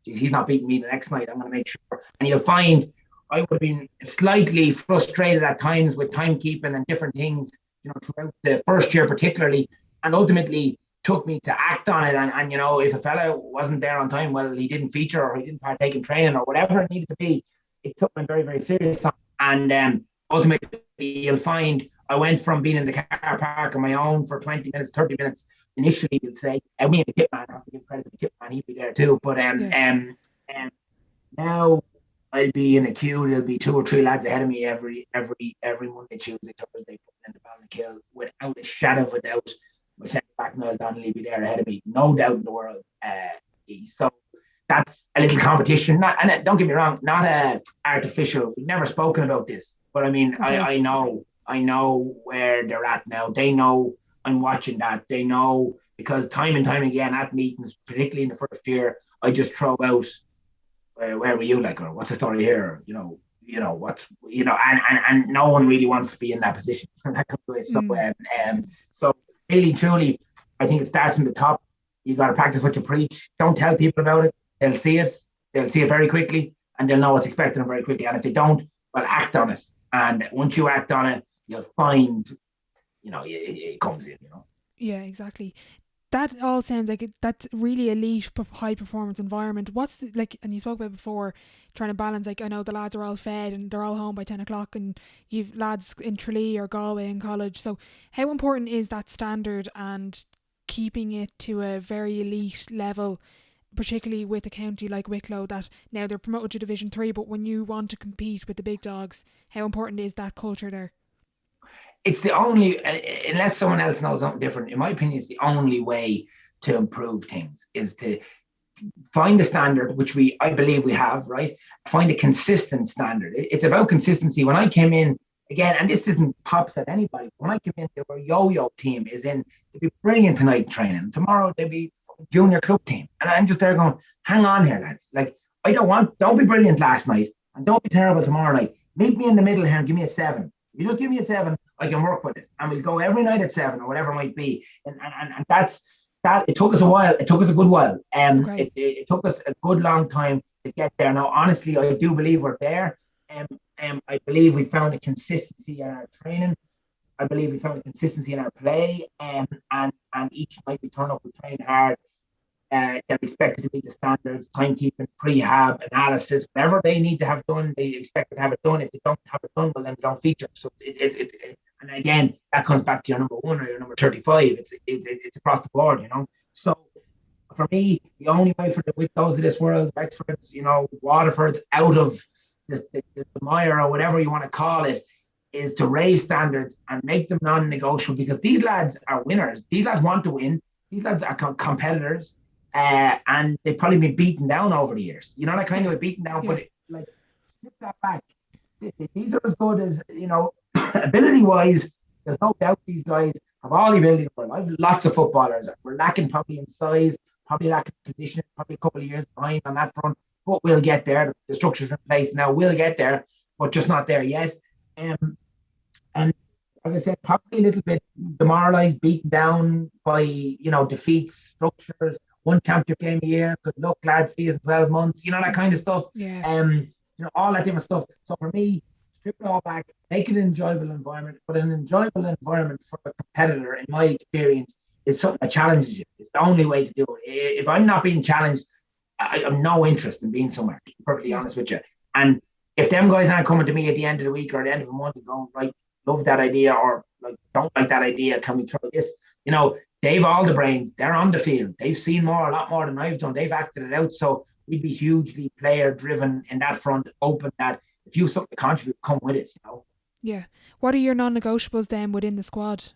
geez, he's not beating me the next night, I'm going to make sure. And you'll find I would have been slightly frustrated at times with timekeeping and different things, throughout the first year particularly, and ultimately took me to act on it. And if a fella wasn't there on time, well, he didn't feature or he didn't partake in training or whatever it needed to be. It's something I'm very, very serious on. And ultimately, you'll find I went from being in the car park on my own for 20 minutes, 30 minutes. Initially, you'll say, and me and the kit man, I have to give credit to the kit man, he'd be there too. But now I'll be in a queue. There'll be 2 or 3 lads ahead of me every Monday, Tuesday, Thursday, putting in the Ballinkill without a shadow of a doubt. My centre back Niall Donnelly will be there ahead of me, no doubt in the world. So that's a little competition. And don't get me wrong, not artificial. We've never spoken about this, but I mean, okay. I know where they're at now. They know I'm watching that. They know, because time and time again at meetings, particularly in the first year, I just throw out, where were you, or what's the story here? And no one really wants to be in that position. So really, truly, I think it starts from the top. You got to practice what you preach. Don't tell people about it. They'll see it. They'll see it very quickly, and they'll know what's expected of them very quickly. And if they don't, well, act on it. And once you act on it, you'll find, it comes in. Yeah, exactly. That all sounds like that's really elite, high performance environment. What's and you spoke about before, trying to balance, I know the lads are all fed and they're all home by 10 o'clock, and you've lads in Tralee or Galway in college. So how important is that standard and keeping it to a very elite level, particularly with a county like Wicklow that now they're promoted to Division 3, but when you want to compete with the big dogs, how important is that culture there? It's the only, unless someone else knows something different, in my opinion, it's the only way to improve things is to find a standard, which I believe we have, right? Find a consistent standard. It's about consistency. When I came in, again, and this isn't pops at anybody, when I came in, there were yo-yo team is in, they'd be brilliant tonight training. Tomorrow, they'd be junior club team. And I'm just there going, hang on here, lads. Don't be brilliant last night and don't be terrible tomorrow night. Meet me in the middle here and give me a 7. You just give me a 7, I can work with it. And we'll go every night at 7 or whatever it might be. And that's that. It took us a while. It took us a good while. Okay. It took us a good long time to get there. Now, honestly, I do believe we're there. I believe we found a consistency in our training. I believe we found a consistency in our play. And each night we turn up, we train hard. They're expected to meet the standards, timekeeping, prehab, analysis, whatever they need to have done, they expect to have it done. If they don't have it done, well, then they don't feature. So and again, that comes back to your number 1 or your number 35. It's across the board, So for me, the only way for the Wicklows of this world, Wexfords, Waterfords, out of the mire or whatever you want to call it, is to raise standards and make them non-negotiable, because these lads are winners. These lads want to win. These lads are competitors. And they've probably been beaten down over the years. That kind of beaten down, but strip that back. These are as good as, ability-wise, there's no doubt these guys have all the ability in the world. I've lots of footballers. We're lacking probably in size, probably lacking conditioning, probably a couple of years behind on that front, but we'll get there. The structure's in place now. We'll get there, but just not there yet. And as I said, probably a little bit demoralised, beaten down by, defeats, structures, one championship game a year, good luck, lads, see us in 12 months, that kind of stuff. Yeah. All that different stuff. So for me, strip it all back, make it an enjoyable environment. But an enjoyable environment for a competitor, in my experience, is something that challenges you. It's the only way to do it. If I'm not being challenged, I have no interest in being somewhere, to be perfectly honest with you. And if them guys aren't coming to me at the end of the week or at the end of the month and going, right, love that idea, or like, don't like that idea, can we try this? You know, they've all the brains, they're on the field, they've seen a lot more than I've done, they've acted it out. So we'd be hugely player driven in that front, open that if you have something to contribute, come with it, you know. Yeah. What are your non-negotiables then within the squad?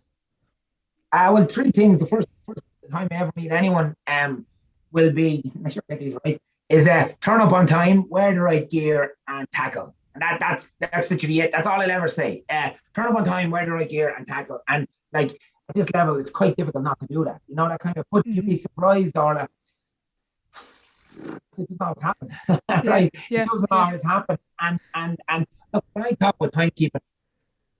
Well, three things. The first time I ever meet anyone will be, I'm sure I get these right, is turn up on time, wear the right gear, and tackle. And that's literally it. That's all I'll ever say. Turn up on time, wear the right gear, and tackle. And like at this level, it's quite difficult not to do that. You know, that kind of put you'd be surprised, or it doesn't always happen. Right? It doesn't always happen. And look, when I talk about timekeeping,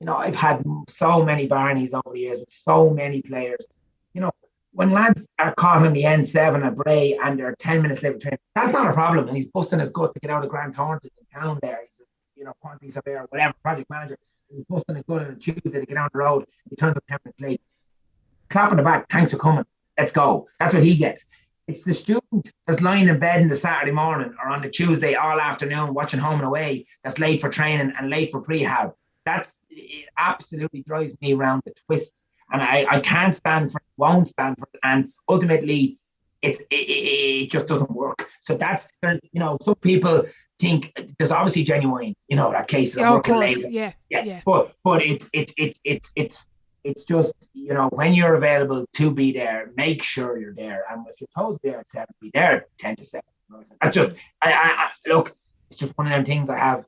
you know, I've had so many Barneys over the years with so many players. You know, when lads are caught on the N7 at Bray and they're 10 minutes late with training, that's not a problem. And he's busting his gut to get out of Grand Thornton in town there. He's, you know, quantity surveyor or whatever, project manager. He's busting his gut on a Tuesday to get down the road. He turns up 10 minutes late. Clap on the back, thanks for coming. Let's go. That's what he gets. It's the student that's lying in bed on the Saturday morning or on the Tuesday all afternoon watching Home and Away that's late for training and late for prehab. It absolutely drives me around the twist. And I can't stand for it, won't stand for it. And ultimately, it just doesn't work. So that's, you know, some people think there's obviously genuine, you know, that case of working late. Yeah. But it's just, you know, when you're available to be there, make sure you're there. And if you're told to be there at 7, be there at 10 to 7. That's just, I look, it's just one of them things I have.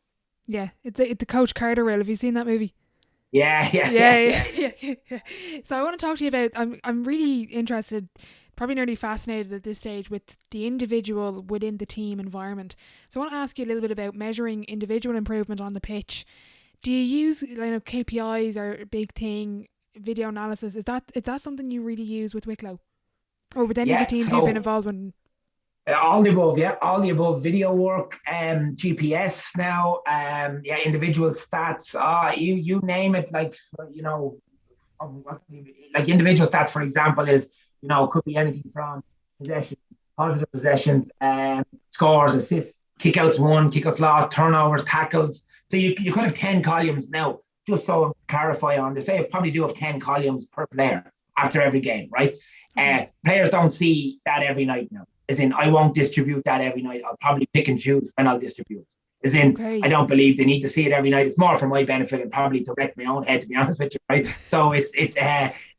Yeah, it's the Coach Carter role. Have you seen that movie? Yeah. So I want to talk to you about, I'm really interested, probably nearly fascinated at this stage with the individual within the team environment. So I want to ask you a little bit about measuring individual improvement on the pitch. Do you use, you know, KPIs are a big thing, video analysis? Is that something you really use with Wicklow? Or with any of the teams you've been involved with? All the above, video work, GPS now, individual stats, you name it, like, you know, like individual stats, for example, is, you know, could be anything from possessions, positive possessions, scores, assists, kickouts won, kickouts lost, turnovers, tackles. So you could have 10 columns now, just so clarify on, they say I probably do have 10 columns per player after every game, right? Okay. Players don't see that every night now. As in, I won't distribute that every night. I'll probably pick and choose when I'll distribute. As in, okay. I don't believe they need to see it every night. It's more for my benefit and probably to wreck my own head, to be honest with you, right? So it's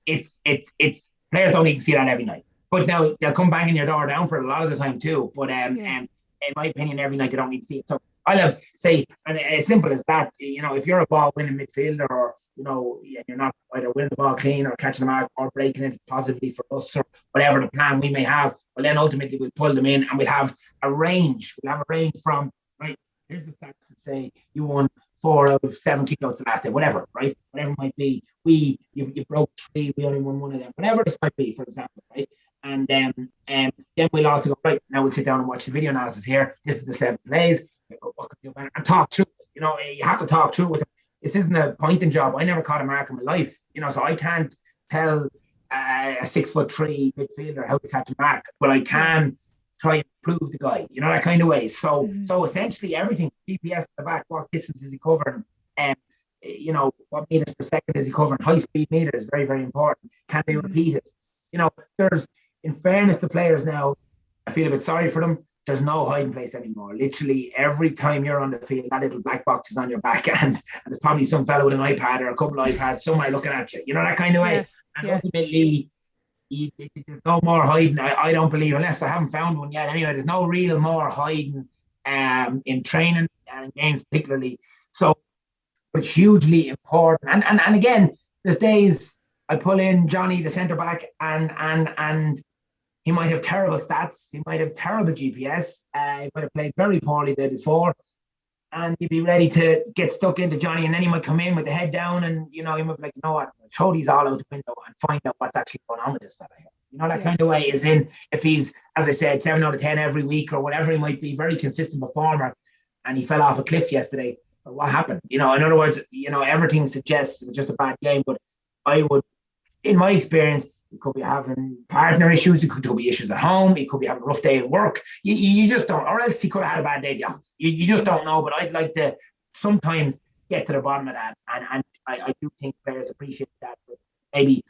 players don't need to see that every night. But now they'll come banging your door down for it a lot of the time too. But in my opinion, every night they don't need to see it. So I'll have, say, and as simple as that, you know, if you're a ball winning midfielder, or, you know, you're not either winning the ball clean or catching the mark or breaking it positively for us, or whatever the plan we may have, well, then ultimately we'll pull them in and we'll have a range. We'll have a range from, right, here's the stats that say you won 4 out of 7 kickouts the last day, whatever, right? Whatever it might be. You broke 3, we only won 1 of them, whatever this might be, for example, right? And then we'll also go, right, now we'll sit down and watch the video analysis here. This is the 7 plays. What can we do better? And talk through it. You know, you have to talk through with them. This isn't a pointing job. I never caught a mark in my life, you know, so I can't tell a 6'3" midfielder how to catch a mark, but I can try and prove the guy, you know, that kind of way. So essentially everything, GPS at the back, what distance is he covering, you know, what meters per second is he covering, high speed meter is very, very important. Can they repeat it? You know, there's, in fairness to players now, I feel a bit sorry for them. There's no hiding place anymore. Literally every time you're on the field, that little black box is on your back, and there's probably some fellow with an iPad or a couple of iPads, somebody looking at you, you know, that kind of way. And ultimately, there's no more hiding. I don't believe, unless I haven't found one yet. Anyway, there's no real more hiding in training and in games particularly. So it's hugely important. And again, there's days I pull in Johnny, the centre back, and he might have terrible stats. He might have terrible GPS. He might have played very poorly the day before. And you'd be ready to get stuck into Johnny. And then he might come in with the head down and, you know, he might be like, you know what, throw these all out the window and find out what's actually going on with this fella here. You know, that kind of way is in, if he's, as I said, 7 out of 10 every week or whatever he might be, very consistent performer, and he fell off a cliff yesterday. what happened? In other words, everything suggests it was just a bad game, but I would, in my experience, you could be having partner issues. It could be issues at home. It could be having a rough day at work. You just don't, or else he could have had a bad day at the office. You just don't know. But I'd like to sometimes get to the bottom of that. And I do think players appreciate that. But maybe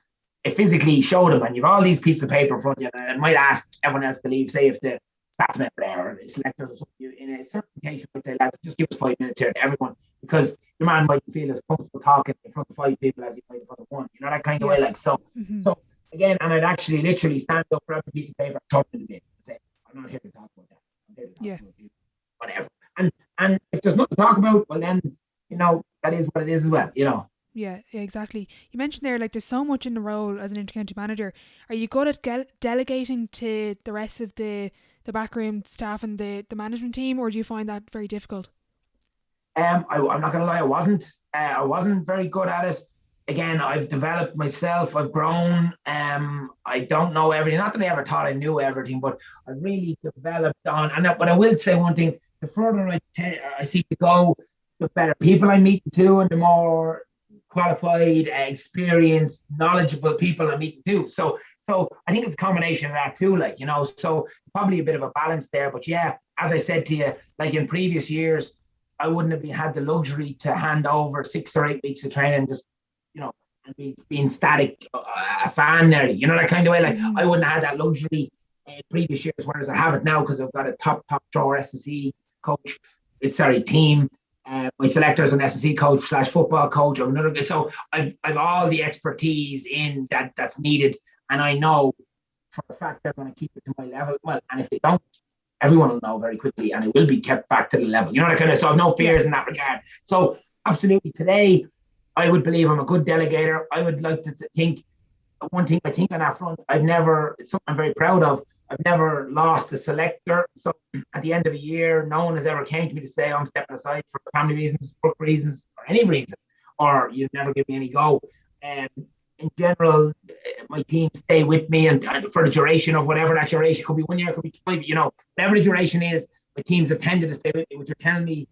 physically show them, and you've all these pieces of paper in front of you, and it might ask everyone else to leave. Say if the stats member there or the selectors or something, in a certain case, you might say, lads, just give us 5 minutes here to everyone, because your man might feel as comfortable talking in front of 5 people as he might in front of one. That kind of way. Like so. Mm-hmm. So again, and I'd actually literally stand up, grab a piece of paper, throw it in the bin, and say, I'm not here to talk about that. I'm here to talk about you, whatever. And if there's nothing to talk about, well then, that is what it is as well. Yeah, exactly. You mentioned there, like, there's so much in the role as an intercounty manager. Are you good at delegating to the rest of the backroom staff and the management team, or do you find that very difficult? I'm not going to lie, I wasn't. I wasn't very good at it. Again, I've developed myself. I've grown. I don't know everything. Not that I ever thought I knew everything, but I've really developed on. But I will say one thing: the further I seek to go, the better people I'm meeting too, and the more qualified, experienced, knowledgeable people I'm meeting too. So I think it's a combination of that too. So probably a bit of a balance there. But yeah, as I said to you, like in previous years, I wouldn't have had the luxury to hand over 6 or 8 weeks of training just, and being static, a fan nearly, that kind of way. Like I wouldn't have had that luxury in previous years, whereas I have it now because I've got a top drawer SSE coach, team. My selector's an SSE coach / football coach. So I've all the expertise in that's needed, and I know for a fact they're going to keep it to my level. Well, and if they don't, everyone will know very quickly, and it will be kept back to the level. So I've no fears in that regard. So absolutely, today I would believe I'm a good delegator. I would like to think one thing I think on that front, it's something I'm very proud of. I've never lost a selector. So at the end of a year, no one has ever came to me to say I'm stepping aside for family reasons, work reasons, or any reason, or you've never give me any go. In general, my team stay with me and for the duration of whatever that duration could be 1 year, could be 5, whatever the duration is, my teams have tended to stay with me, which are telling me,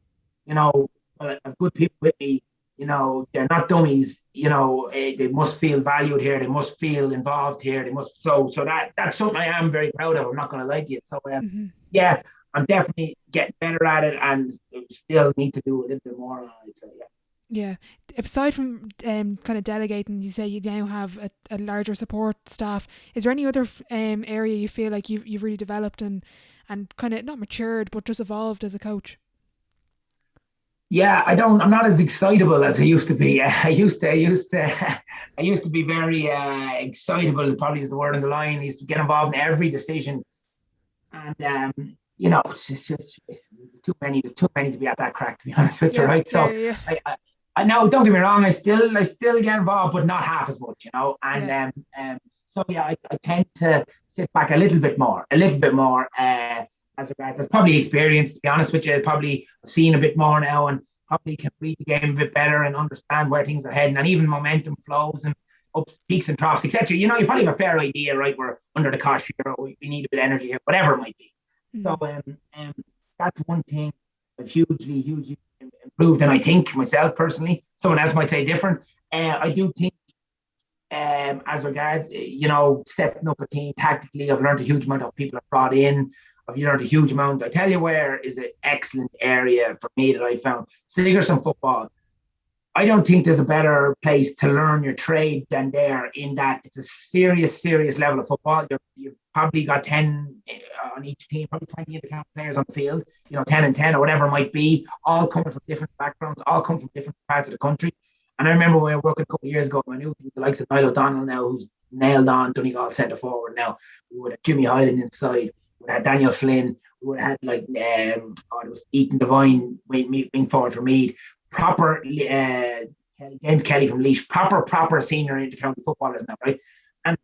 well, I have good people with me. They're not dummies. They must feel valued here. They must feel involved here. They must. So that's something I am very proud of. I'm not going to lie to you. So yeah, I'm definitely getting better at it, and still need to do a little bit more on it. So yeah. Yeah. Aside from kind of delegating, you say you now have a larger support staff. Is there any other area you feel like you've really developed and kind of not matured, but just evolved as a coach? Yeah, I'm not as excitable as I used to be. I used to be very excitable, probably is the word on the line. I used to get involved in every decision. And, it's too many. There's too many to be at that crack, to be honest with you, right? So I know, don't get me wrong, I still get involved, but not half as much, And so yeah, I tend to sit back a little bit more. As regards, that's probably experience, to be honest with you. Probably seen a bit more now and probably can read the game a bit better and understand where things are heading, and even momentum flows and ups, peaks and troughs, etc. You probably have a fair idea, right? We're under the cosh here, or we need a bit of energy here, whatever it might be. So that's one thing I've hugely improved, and I think myself personally, someone else might say different. I do think as regards, setting up a team tactically, I've learned a huge amount of people I've brought in. I've learned a huge amount. I tell you where is an excellent area for me that I found. Sigerson football. I don't think there's a better place to learn your trade than there, in that it's a serious level of football. You've probably got 10 on each team, probably 20 intercount players on the field, 10 and 10 or whatever it might be, all coming from different backgrounds, all come from different parts of the country. And I remember when I was working a couple of years ago, I knew the likes of Niall O'Donnell now, who's nailed on Donegal centre forward now. We would have Jimmy Hyland inside. We had Daniel Flynn. We would have had it was Ethan Devine wing forward for Meath. Proper James Kelly from Laois. Proper senior intercounty footballers now, right? And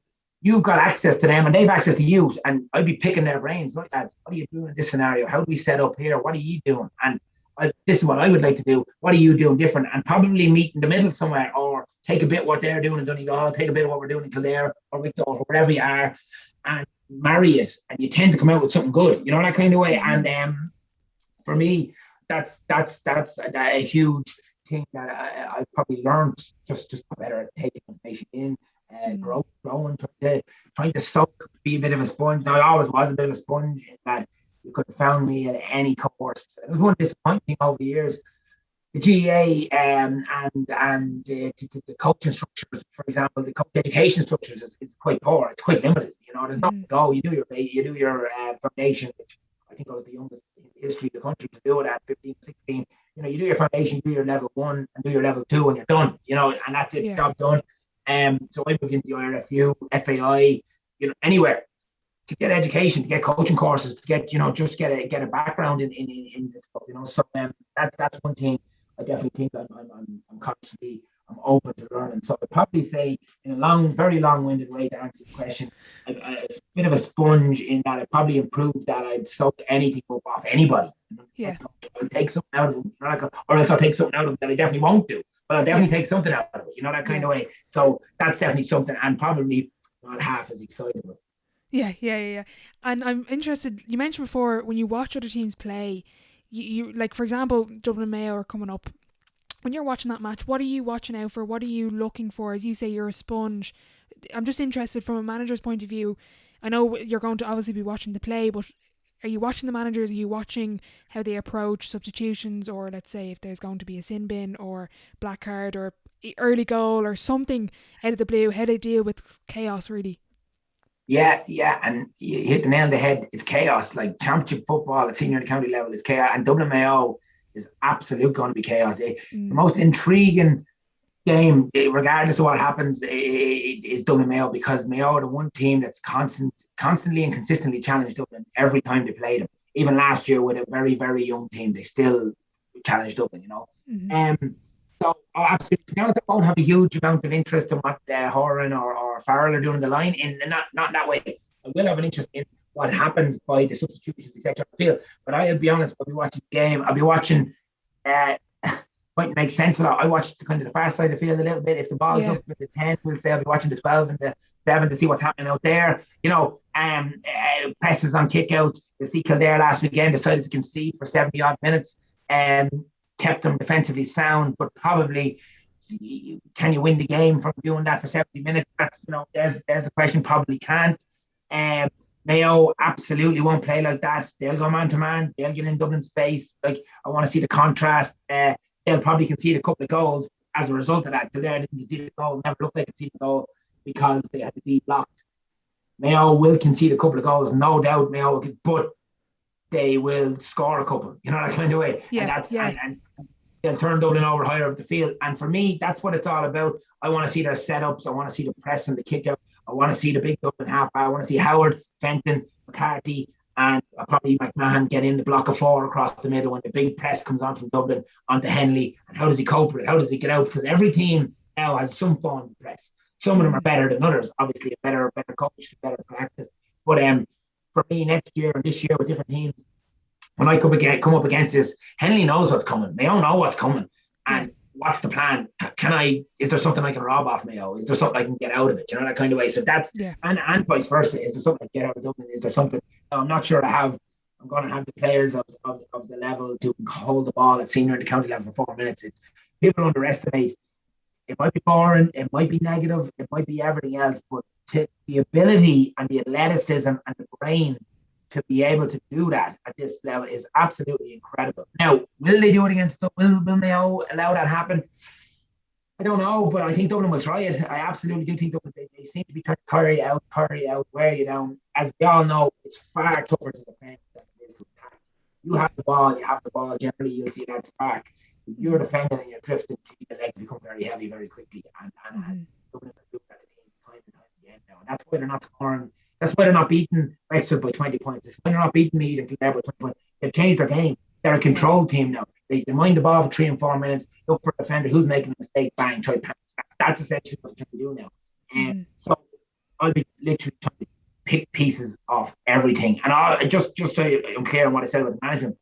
you've got access to them, and they've access to you. And I'd be picking their brains, like, lads, what are you doing in this scenario? How do we set up here? What are you doing? And this is what I would like to do. What are you doing different? And probably meet in the middle somewhere, or take a bit what they're doing in Donegal, take a bit of what we're doing in Kildare or Wicklow or wherever you are, and marry it, and you tend to come out with something good, that kind of way. And for me, a huge thing that I probably learned just better at taking information in, growing, trying to soak, be a bit of a sponge. Now I always was a bit of a sponge in that you could have found me at any course. It was one disappointing thing over the years. The GEA the coaching structures, for example, the coach education structures is quite poor. It's quite limited. There's not to go. You do your foundation, which I think I was the youngest in the history of the country to do it at 15, 16. You do your foundation, you do your level 1 and do your level 2 and you're done, and that's it, job done. So I moved into the IRFU, FAI, anywhere to get education, to get coaching courses, to get, just get a background in this stuff, So that's one thing I definitely think I'm constantly open to learning. So I'd probably say, in a very long-winded way to answer the question, a bit of a sponge in that I probably improved that I'd soak anything up off anybody. Yeah. I'll take something out of them, or else I'll take something out of them that I definitely won't do. But I'll definitely take something out of it, that kind of way. So that's definitely something, and probably not half as excited with. Yeah. And I'm interested, you mentioned before, when you watch other teams play, you like, for example, Dublin Mayo are coming up. When you're watching that match, what are you watching out for? What are you looking for? As you say, you're a sponge. I'm just interested from a manager's point of view. I know you're going to obviously be watching the play, but are you watching the managers? Are you watching how they approach substitutions, or let's say if there's going to be a sin bin or black card or early goal or something out of the blue, how they deal with chaos, really? Yeah, and you hit the nail on the head. It's chaos. Like championship football at senior and county level is chaos, and Dublin Mayo is absolute going to be chaos. The most intriguing game, regardless of what happens, is Dublin Mayo, because Mayo are the one team that's constantly and consistently challenged Dublin every time they play them. Even last year with a very, very young team, they still challenged Dublin, So absolutely, to be honest, I won't have a huge amount of interest in what Horan or Farrell are doing on the line, not that way. I will have an interest in what happens by the substitutions, etc. on the field. But I'll be honest, I'll be watching the game. I'll be watching. Might make sense a lot. I watch the kind of the far side of the field a little bit. If the ball's up at the 10, we'll say I'll be watching the 12 and the 7 to see what's happening out there. Presses on kickouts. You see Kildare last weekend decided to concede for 70 odd minutes and kept them defensively sound, but probably can you win the game from doing that for 70 minutes? That's, there's a question. Probably can't. Mayo absolutely won't play like that. They'll go man to man. They'll get in Dublin's face. Like, I want to see the contrast. They'll probably concede a couple of goals as a result of that. Kildare didn't concede a goal, never looked like conceding a goal because they had the D blocked. Mayo will concede a couple of goals, no doubt. Mayo will, but they will score a couple, that kind of way. Yeah, and they'll turn Dublin over higher up the field. And for me, that's what it's all about. I want to see their setups. I want to see the press and the kick out. I want to see the big Dublin half. I want to see Howard, Fenton, McCarthy, and probably McMahon get in the block of 4 across the middle when the big press comes on from Dublin onto Henley. And how does he cope with it? How does he get out? Because every team now has some form of press. Some of them are better than others. Obviously, a better coach, better practice. But for me, next year and this year with different teams, when I come up against this, Henley knows what's coming. Mayo know what's coming. And what's the plan? Is there something I can rob off Mayo? Is there something I can get out of it? That kind of way. So that's, and vice versa. Is there something I can get out of Dublin? Is there something, I'm not sure I'm going to have the players of the level to hold the ball at senior and the county level for 4 minutes. People underestimate. It might be boring. It might be negative. It might be everything else. But the ability and the athleticism and the brain to be able to do that at this level is absolutely incredible. Now, will they do it against Dublin? Will Mayo allow that happen? I don't know, but I think Dublin will try it. I absolutely do think Dublin, they seem to be trying to tire you out, wear you down. As we all know, it's far tougher to defend than it is to attack. You have the ball, generally you'll see that spark. You're defending and you're drifting, your legs become very heavy very quickly. And Dublin will do that to teams time and time again now. And that's why they're not scoring. That's why they're not beating Wexford by 20 points. It's why they're not beating Meath and Kildare by 20 points. They've changed their game. They're a controlled team now. They mind the ball for 3 and 4 minutes, look for a defender who's making a mistake, bang, try to pass. That's essentially what they're trying to do now. And so I'll be literally trying to pick pieces off everything. And I'll just so I'm clear on what I said about the management,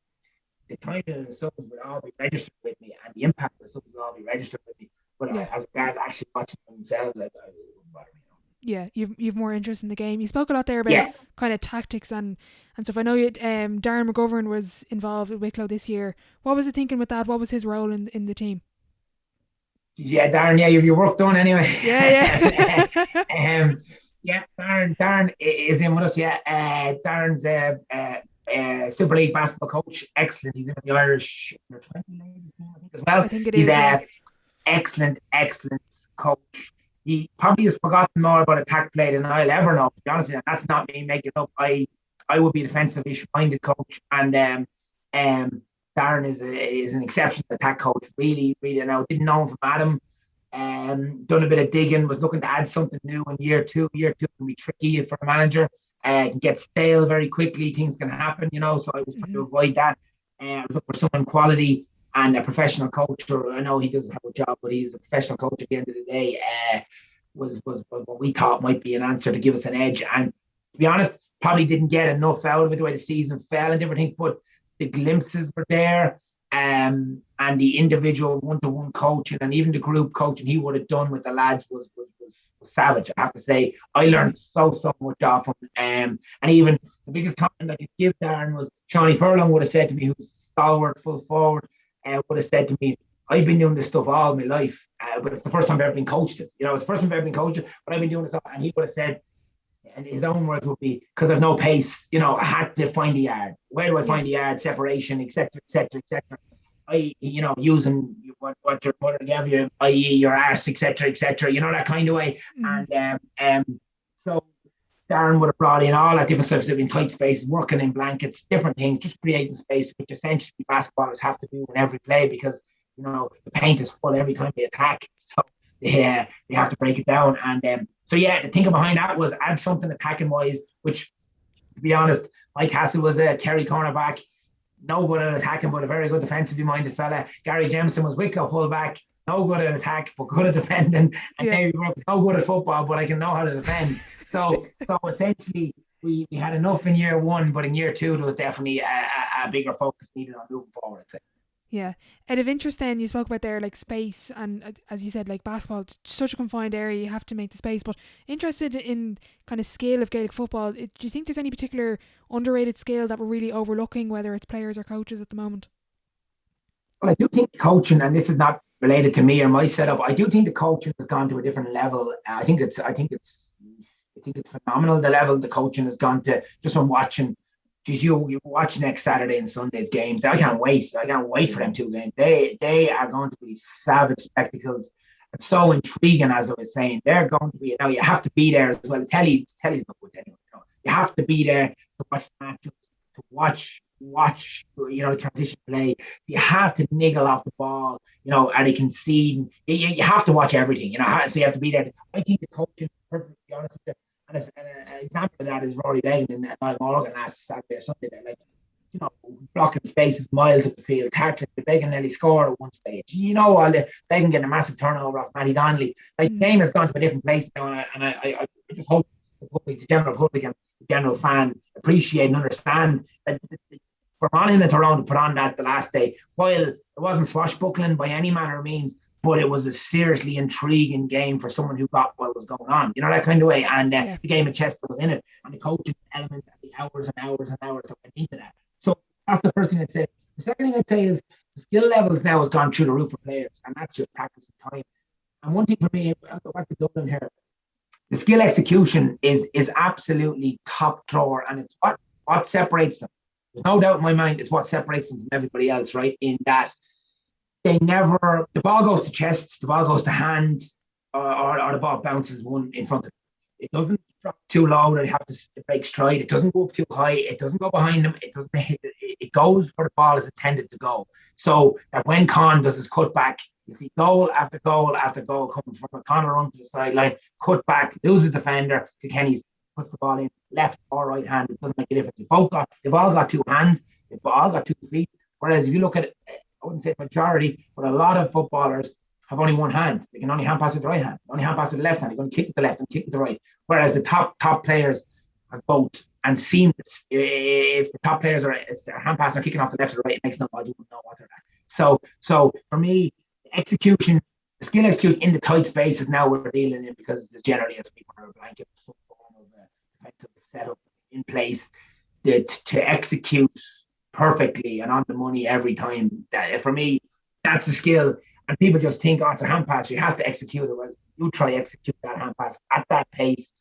the time of the subs will all be registered with me, and the impact of the subs will all be registered with me. But as guys actually watching themselves, it wouldn't bother me. Yeah, you've more interest in the game. You spoke a lot there about Yeah. kind of tactics and stuff. I know you Darren McGovern was involved with Wicklow this year. What was the thinking with that? What was his role in the team? Yeah, Darren, yeah, you've your work done anyway. Yeah, yeah. Yeah, Darren is in with us. Yeah, Darren's Super League basketball coach. Excellent. He's in with the Irish under 20 ladies team, I think, as well. I think it He's is, yeah. Excellent coach. He probably has forgotten more about attack play than I'll ever know. To be honest with you, that's not me making it up. I would be a defensive-ish minded coach, and Darren is an exceptional attack coach. Really, really. And I didn't know him from Adam. Done a bit of digging. Was looking to add something new in year two. Year two can be tricky for a manager. Can get stale very quickly. Things can happen, So I was trying to avoid that. I was looking for someone quality and a professional coach. Or I know he doesn't have a job, but he's a professional coach at the end of the day. Was what we thought might be an answer to give us an edge. And to be honest, probably didn't get enough out of it the way the season fell and different things, but the glimpses were there. And the individual one-to-one coaching and even the group coaching he would have done with the lads was savage. I have to say, I learned so much off him. And even the biggest compliment I could give Darren was Shawnee Furlong would have said to me, who's stalwart, full forward, would have said to me, I've been doing this stuff all my life, but it's the first time I've ever been coached it. It's the first time I've ever been coached it, but I've been doing this all. And he would have said, and his own words would be, because I've no pace, I had to find the yard. Where do I find the yard? Separation, etc., etc., etc. Using what your mother gave you, i.e. your arse, etc., etc., that kind of way. And so Darren would have brought in all that different stuff in tight spaces, working in blankets, different things, just creating space, which essentially basketballers have to do in every play because, the paint is full every time they attack. So they have to break it down. And so, yeah, the thinking behind that was add something attacking-wise, which, to be honest, Mike Hassel was a Kerry cornerback. No good at attacking, but a very good defensively minded fella. Gary Jemison was Wicklow fullback. No good at attack, but good at defending. And Davy Burke was no good at football, but I can know how to defend. So essentially, we had enough in year one, but in year two, there was definitely a bigger focus needed on moving forward, I'd say. Yeah. Out of interest then, you spoke about there like space and as you said, like basketball, such a confined area, you have to make the space, but interested in kind of scale of Gaelic football, do you think there's any particular underrated skill that we're really overlooking, whether it's players or coaches at the moment? Well, I do think coaching, and this is not related to me or my setup, I do think the coaching has gone to a different level. I think it's phenomenal, the level the coaching has gone to, just from watching. Geez, you watch next Saturday and Sunday's games. I can't wait. I can't wait for them two games. They are going to be savage spectacles. It's so intriguing, as I was saying. They're going to be. You have to be there as well. The telly's not good anyway. You have to be there to watch the matches, to watch. The transition play. You have to niggle off the ball. Are they conceding? You have to watch everything. So you have to be there. I think the coaching, perfectly honest with you. And an example of that is Rory Began and Niall Morgan last Saturday or Sunday. They're blocking spaces miles up the field, tackling. Began nearly scored at one stage. All the Began getting a massive turnover off Matty Donnelly. The game has gone to a different place now, and I just hope the public, the general public and the general fan appreciate and understand that for Monaghan and Tyrone to put on that the last day, while it wasn't swashbuckling by any manner of means, but it was a seriously intriguing game for someone who got what was going on, that kind of way. And the game of chess that was in it, and the coaching element, and the hours and hours and hours that went into that. So that's the first thing I'd say. The second thing I'd say is the skill levels now has gone through the roof for players, and that's just practice and time. And one thing for me, I'll go back to Dublin here. The skill execution is absolutely top drawer, and it's what separates them. There's no doubt in my mind it's what separates them from everybody else, right? In that the ball goes to chest, the ball goes to hand, or the ball bounces one in front of them. It doesn't drop too low that they have to break stride. It doesn't go up too high. It doesn't go behind them. It doesn't hit. It goes where the ball is intended to go. So that when Con does his cut back, you see goal after goal after goal coming from a Conor run to the sideline, cut back, loses defender, Kilkenny's puts the ball in left or right hand. It doesn't make a difference. They've all got two hands. They've all got 2 feet. Whereas if you look at it, I wouldn't say majority, but a lot of footballers have only one hand. They can only hand pass with the right hand, only hand pass with the left hand. They're going to kick with the left and kick with the right. Whereas the top players have both and seamless. If the top players are hand pass or kicking off the left or the right, it makes no odds. You wouldn't know what they're at. So for me, execution the skill execute in the tight spaces now we're dealing in, because there's generally a sweep or a blanket, some form of defensive setup in place that to execute perfectly and on the money every time. That, for me, that's a skill. And people just think, oh, it's a hand pass, he has to execute it. Well, you try execute that hand pass at that pace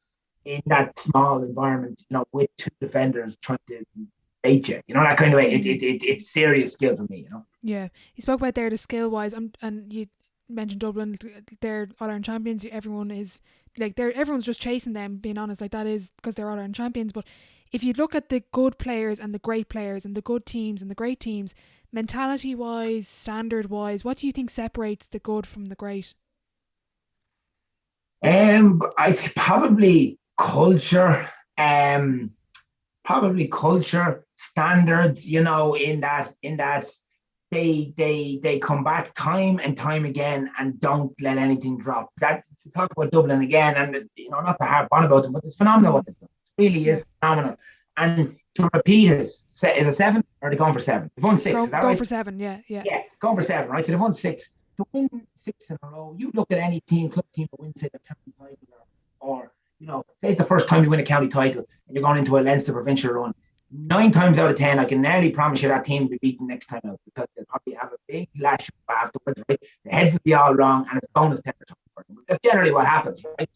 in that small environment, with two defenders trying to bait you, that kind of way. It's serious skill for me, Yeah, you spoke about there the skill wise, and you mentioned Dublin, they're All-Ireland champions. Everyone is everyone's just chasing them. Being honest, that is because they're All-Ireland champions. But if you look at the good players and the great players and the good teams and the great teams, mentality wise, standard wise, what do you think separates the good from the great? I think probably culture, standards, in that they come back time and time again and don't let anything drop. That, to talk about Dublin again, and not to harp on about them, but it's phenomenal what they've done. It really is phenomenal. And to repeat it, is it 7 or are they going for 7? They've won 6. Is that going right? For 7, yeah. Yeah, going for 7, right? So they've won 6. To win 6 in a row, you look at any club team that wins, say, a county title, or say it's the first time you win a county title and you're going into a Leinster provincial run. 9 times out of 10, I can nearly promise you that team will be beaten next time out, because they'll probably have a big lash up afterwards, right? The heads will be all wrong, and it's bonus territory for them. That's generally what happens, right?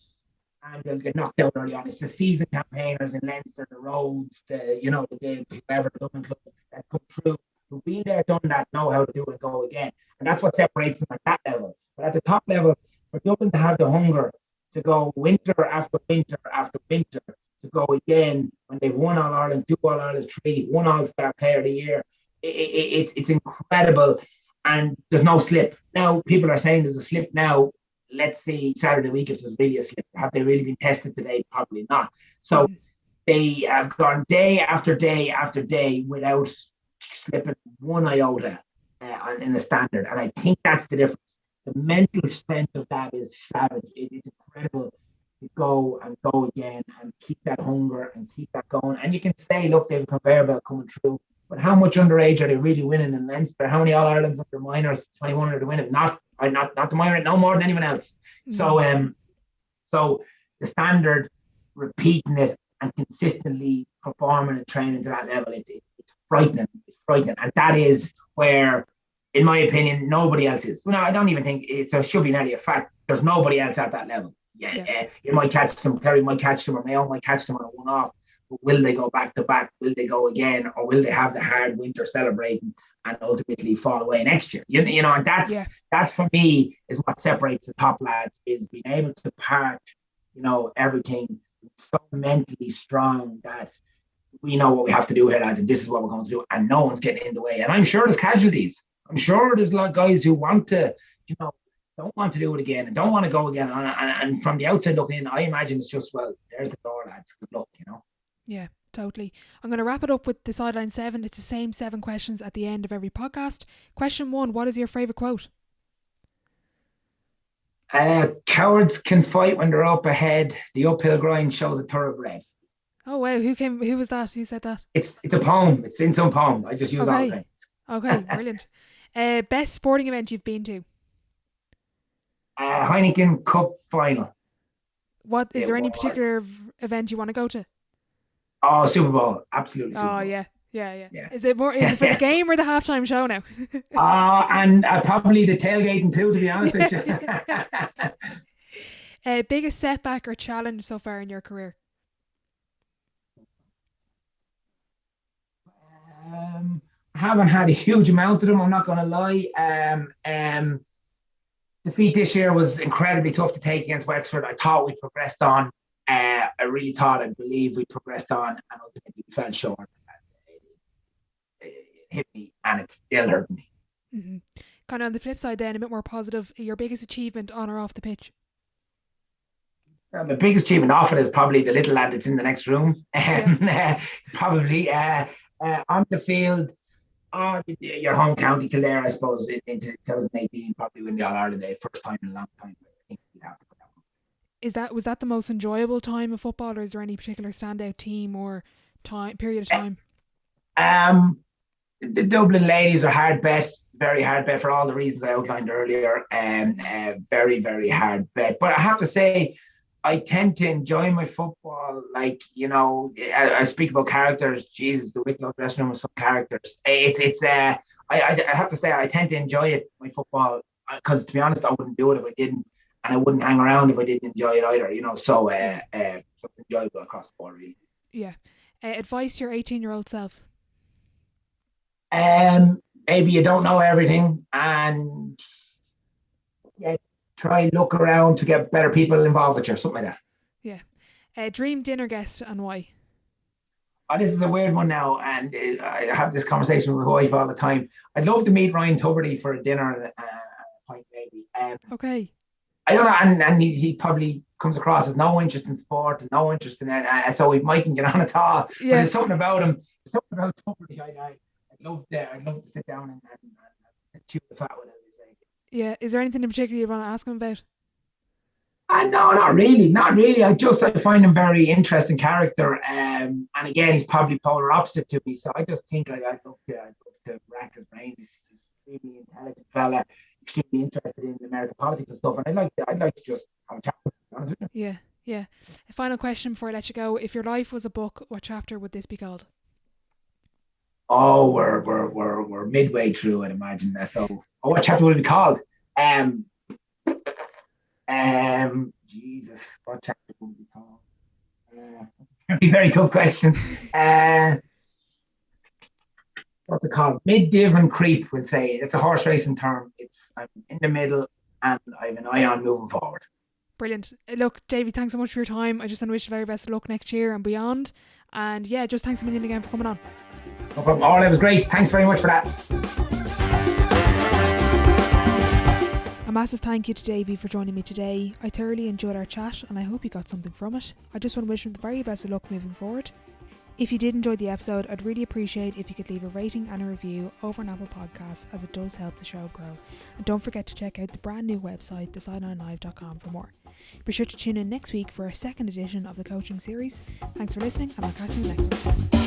And they'll get knocked out early on. It's the season campaigners in Leinster, the Roads, whoever the Dublin clubs that come through, who've been there, done that, know how to do it and go again. And that's what separates them at that level. But at the top level, for Dublin to have the hunger to go winter after winter after winter, to go again when they've won All Ireland, 2 All Ireland, 3, 1 All-Star Player of the Year, it's incredible. And there's no slip. Now, people are saying there's a slip now. Let's see Saturday week if there's really a slip. Have they really been tested today? Probably not. So they have gone day after day after day without slipping one iota in the standard. And I think that's the difference. The mental strength of that is savage. It's incredible to go and go again and keep that hunger and keep that going. And you can say, look, they've a conveyor belt coming through. But how much underage are they really winning in Leinster? How many All-Irelands under minors? 21 are to win it. Not the minor, no more than anyone else. So the standard, repeating it and consistently performing and training to that level, it's frightening. It's frightening. And that is where, in my opinion, nobody else is. Well, no, I don't even think it should be nearly a fact. There's nobody else at that level. You might catch them, Kerry might catch them, or Mayo might catch them on a one-off. But will they go back to back? Will they go again? Or will they have the hard winter celebrating and ultimately fall away next year? And that's for me is what separates the top lads, is being able to part, everything so mentally strong that we know what we have to do here, lads, and this is what we're going to do, and no one's getting in the way. And I'm sure there's casualties. I'm sure there's a lot of guys who want to, don't want to do it again and don't want to go again. And from the outside looking in, I imagine it's just, well, there's the door, lads. Good luck, Yeah, totally. I'm going to wrap it up with the Sideline 7. It's the same 7 questions at the end of every podcast. Question 1, what is your favourite quote? Cowards can fight when they're up ahead. The uphill grind shows a thoroughbred. Oh, wow. Who was that? Who said that? It's a poem. It's in some poem. I just use all the time. Okay, brilliant. Best sporting event you've been to? Heineken Cup final. What is there any particular event you want to go to? Oh, Super Bowl, absolutely. Super Bowl. Yeah. Is it for the game or the halftime show now? And probably the tailgating too, to be honest with you. Biggest setback or challenge so far in your career? I haven't had a huge amount of them, I'm not going to lie. Defeat this year was incredibly tough to take against Wexford. I thought we progressed on. I believe we progressed on, and ultimately we fell short. It hit me, and it's still hurting me. Mm-hmm. Kind of on the flip side then, a bit more positive, your biggest achievement on or off the pitch? My biggest achievement off it is probably the little lad that's in the next room. Probably on the field, your home county Kildare, I suppose, in 2018, probably win the All-Ireland Day, first time in a long time. I think you'd have to put that one. Was that the most enjoyable time of football, or is there any particular standout team or period of time? the Dublin ladies are hard bet, very hard bet for all the reasons I outlined earlier, and very, very hard bet. But I have to say, I tend to enjoy my football. Like, I speak about characters. Jesus, the Wicklow dressing room with some characters. I have to say, I tend to enjoy it, my football, because to be honest, I wouldn't do it if I didn't, and I wouldn't hang around if I didn't enjoy it either. So something enjoyable across the board, really. Yeah. Advice to your 18-year-old self. Maybe you don't know everything, and try look around to get better people involved with you, something like that. Yeah. Dream dinner guest and why? Oh, this is a weird one now, and I have this conversation with my wife all the time. I'd love to meet Ryan Tuberty for a dinner at a point, maybe. Okay. I don't know, and he probably comes across as no interest in sport and no interest in it, so we mightn't get on at all. Yeah. But there's something about him, something about Tuberty. I'd love to sit down and chew the fat with him. Yeah. Is there anything in particular you want to ask him about? No, not really. I find him very interesting character. And again, he's probably polar opposite to me. So I just think I'd love to rack his brains. He's an extremely intelligent fella, extremely interested in American politics and stuff. And I'd like to just have a chat with him, to be honest with you. Yeah. A final question before I let you go. If your life was a book, what chapter would this be called? Oh, we're midway through, I'd imagine. So, what chapter would it be called? Jesus, what chapter would it be called? Very, very tough question. What's it called? Mid-div and creep, we'll say. It's a horse racing term. I'm in the middle, and I have an eye on moving forward. Brilliant. Look, Davy, thanks so much for your time. I just want to wish you the very best of luck next year and beyond. And yeah, just thanks a million again for coming on. No problem. All that was great. Thanks very much for that. A massive thank you to Davy for joining me today. I thoroughly enjoyed our chat and I hope you got something from it. I just want to wish him the very best of luck moving forward. If you did enjoy the episode, I'd really appreciate if you could leave a rating and a review over on Apple Podcasts, as it does help the show grow. And don't forget to check out the brand new website, thesidelinelive.com, for more. Be sure to tune in next week for a second edition of the coaching series. Thanks for listening, and I'll catch you next week.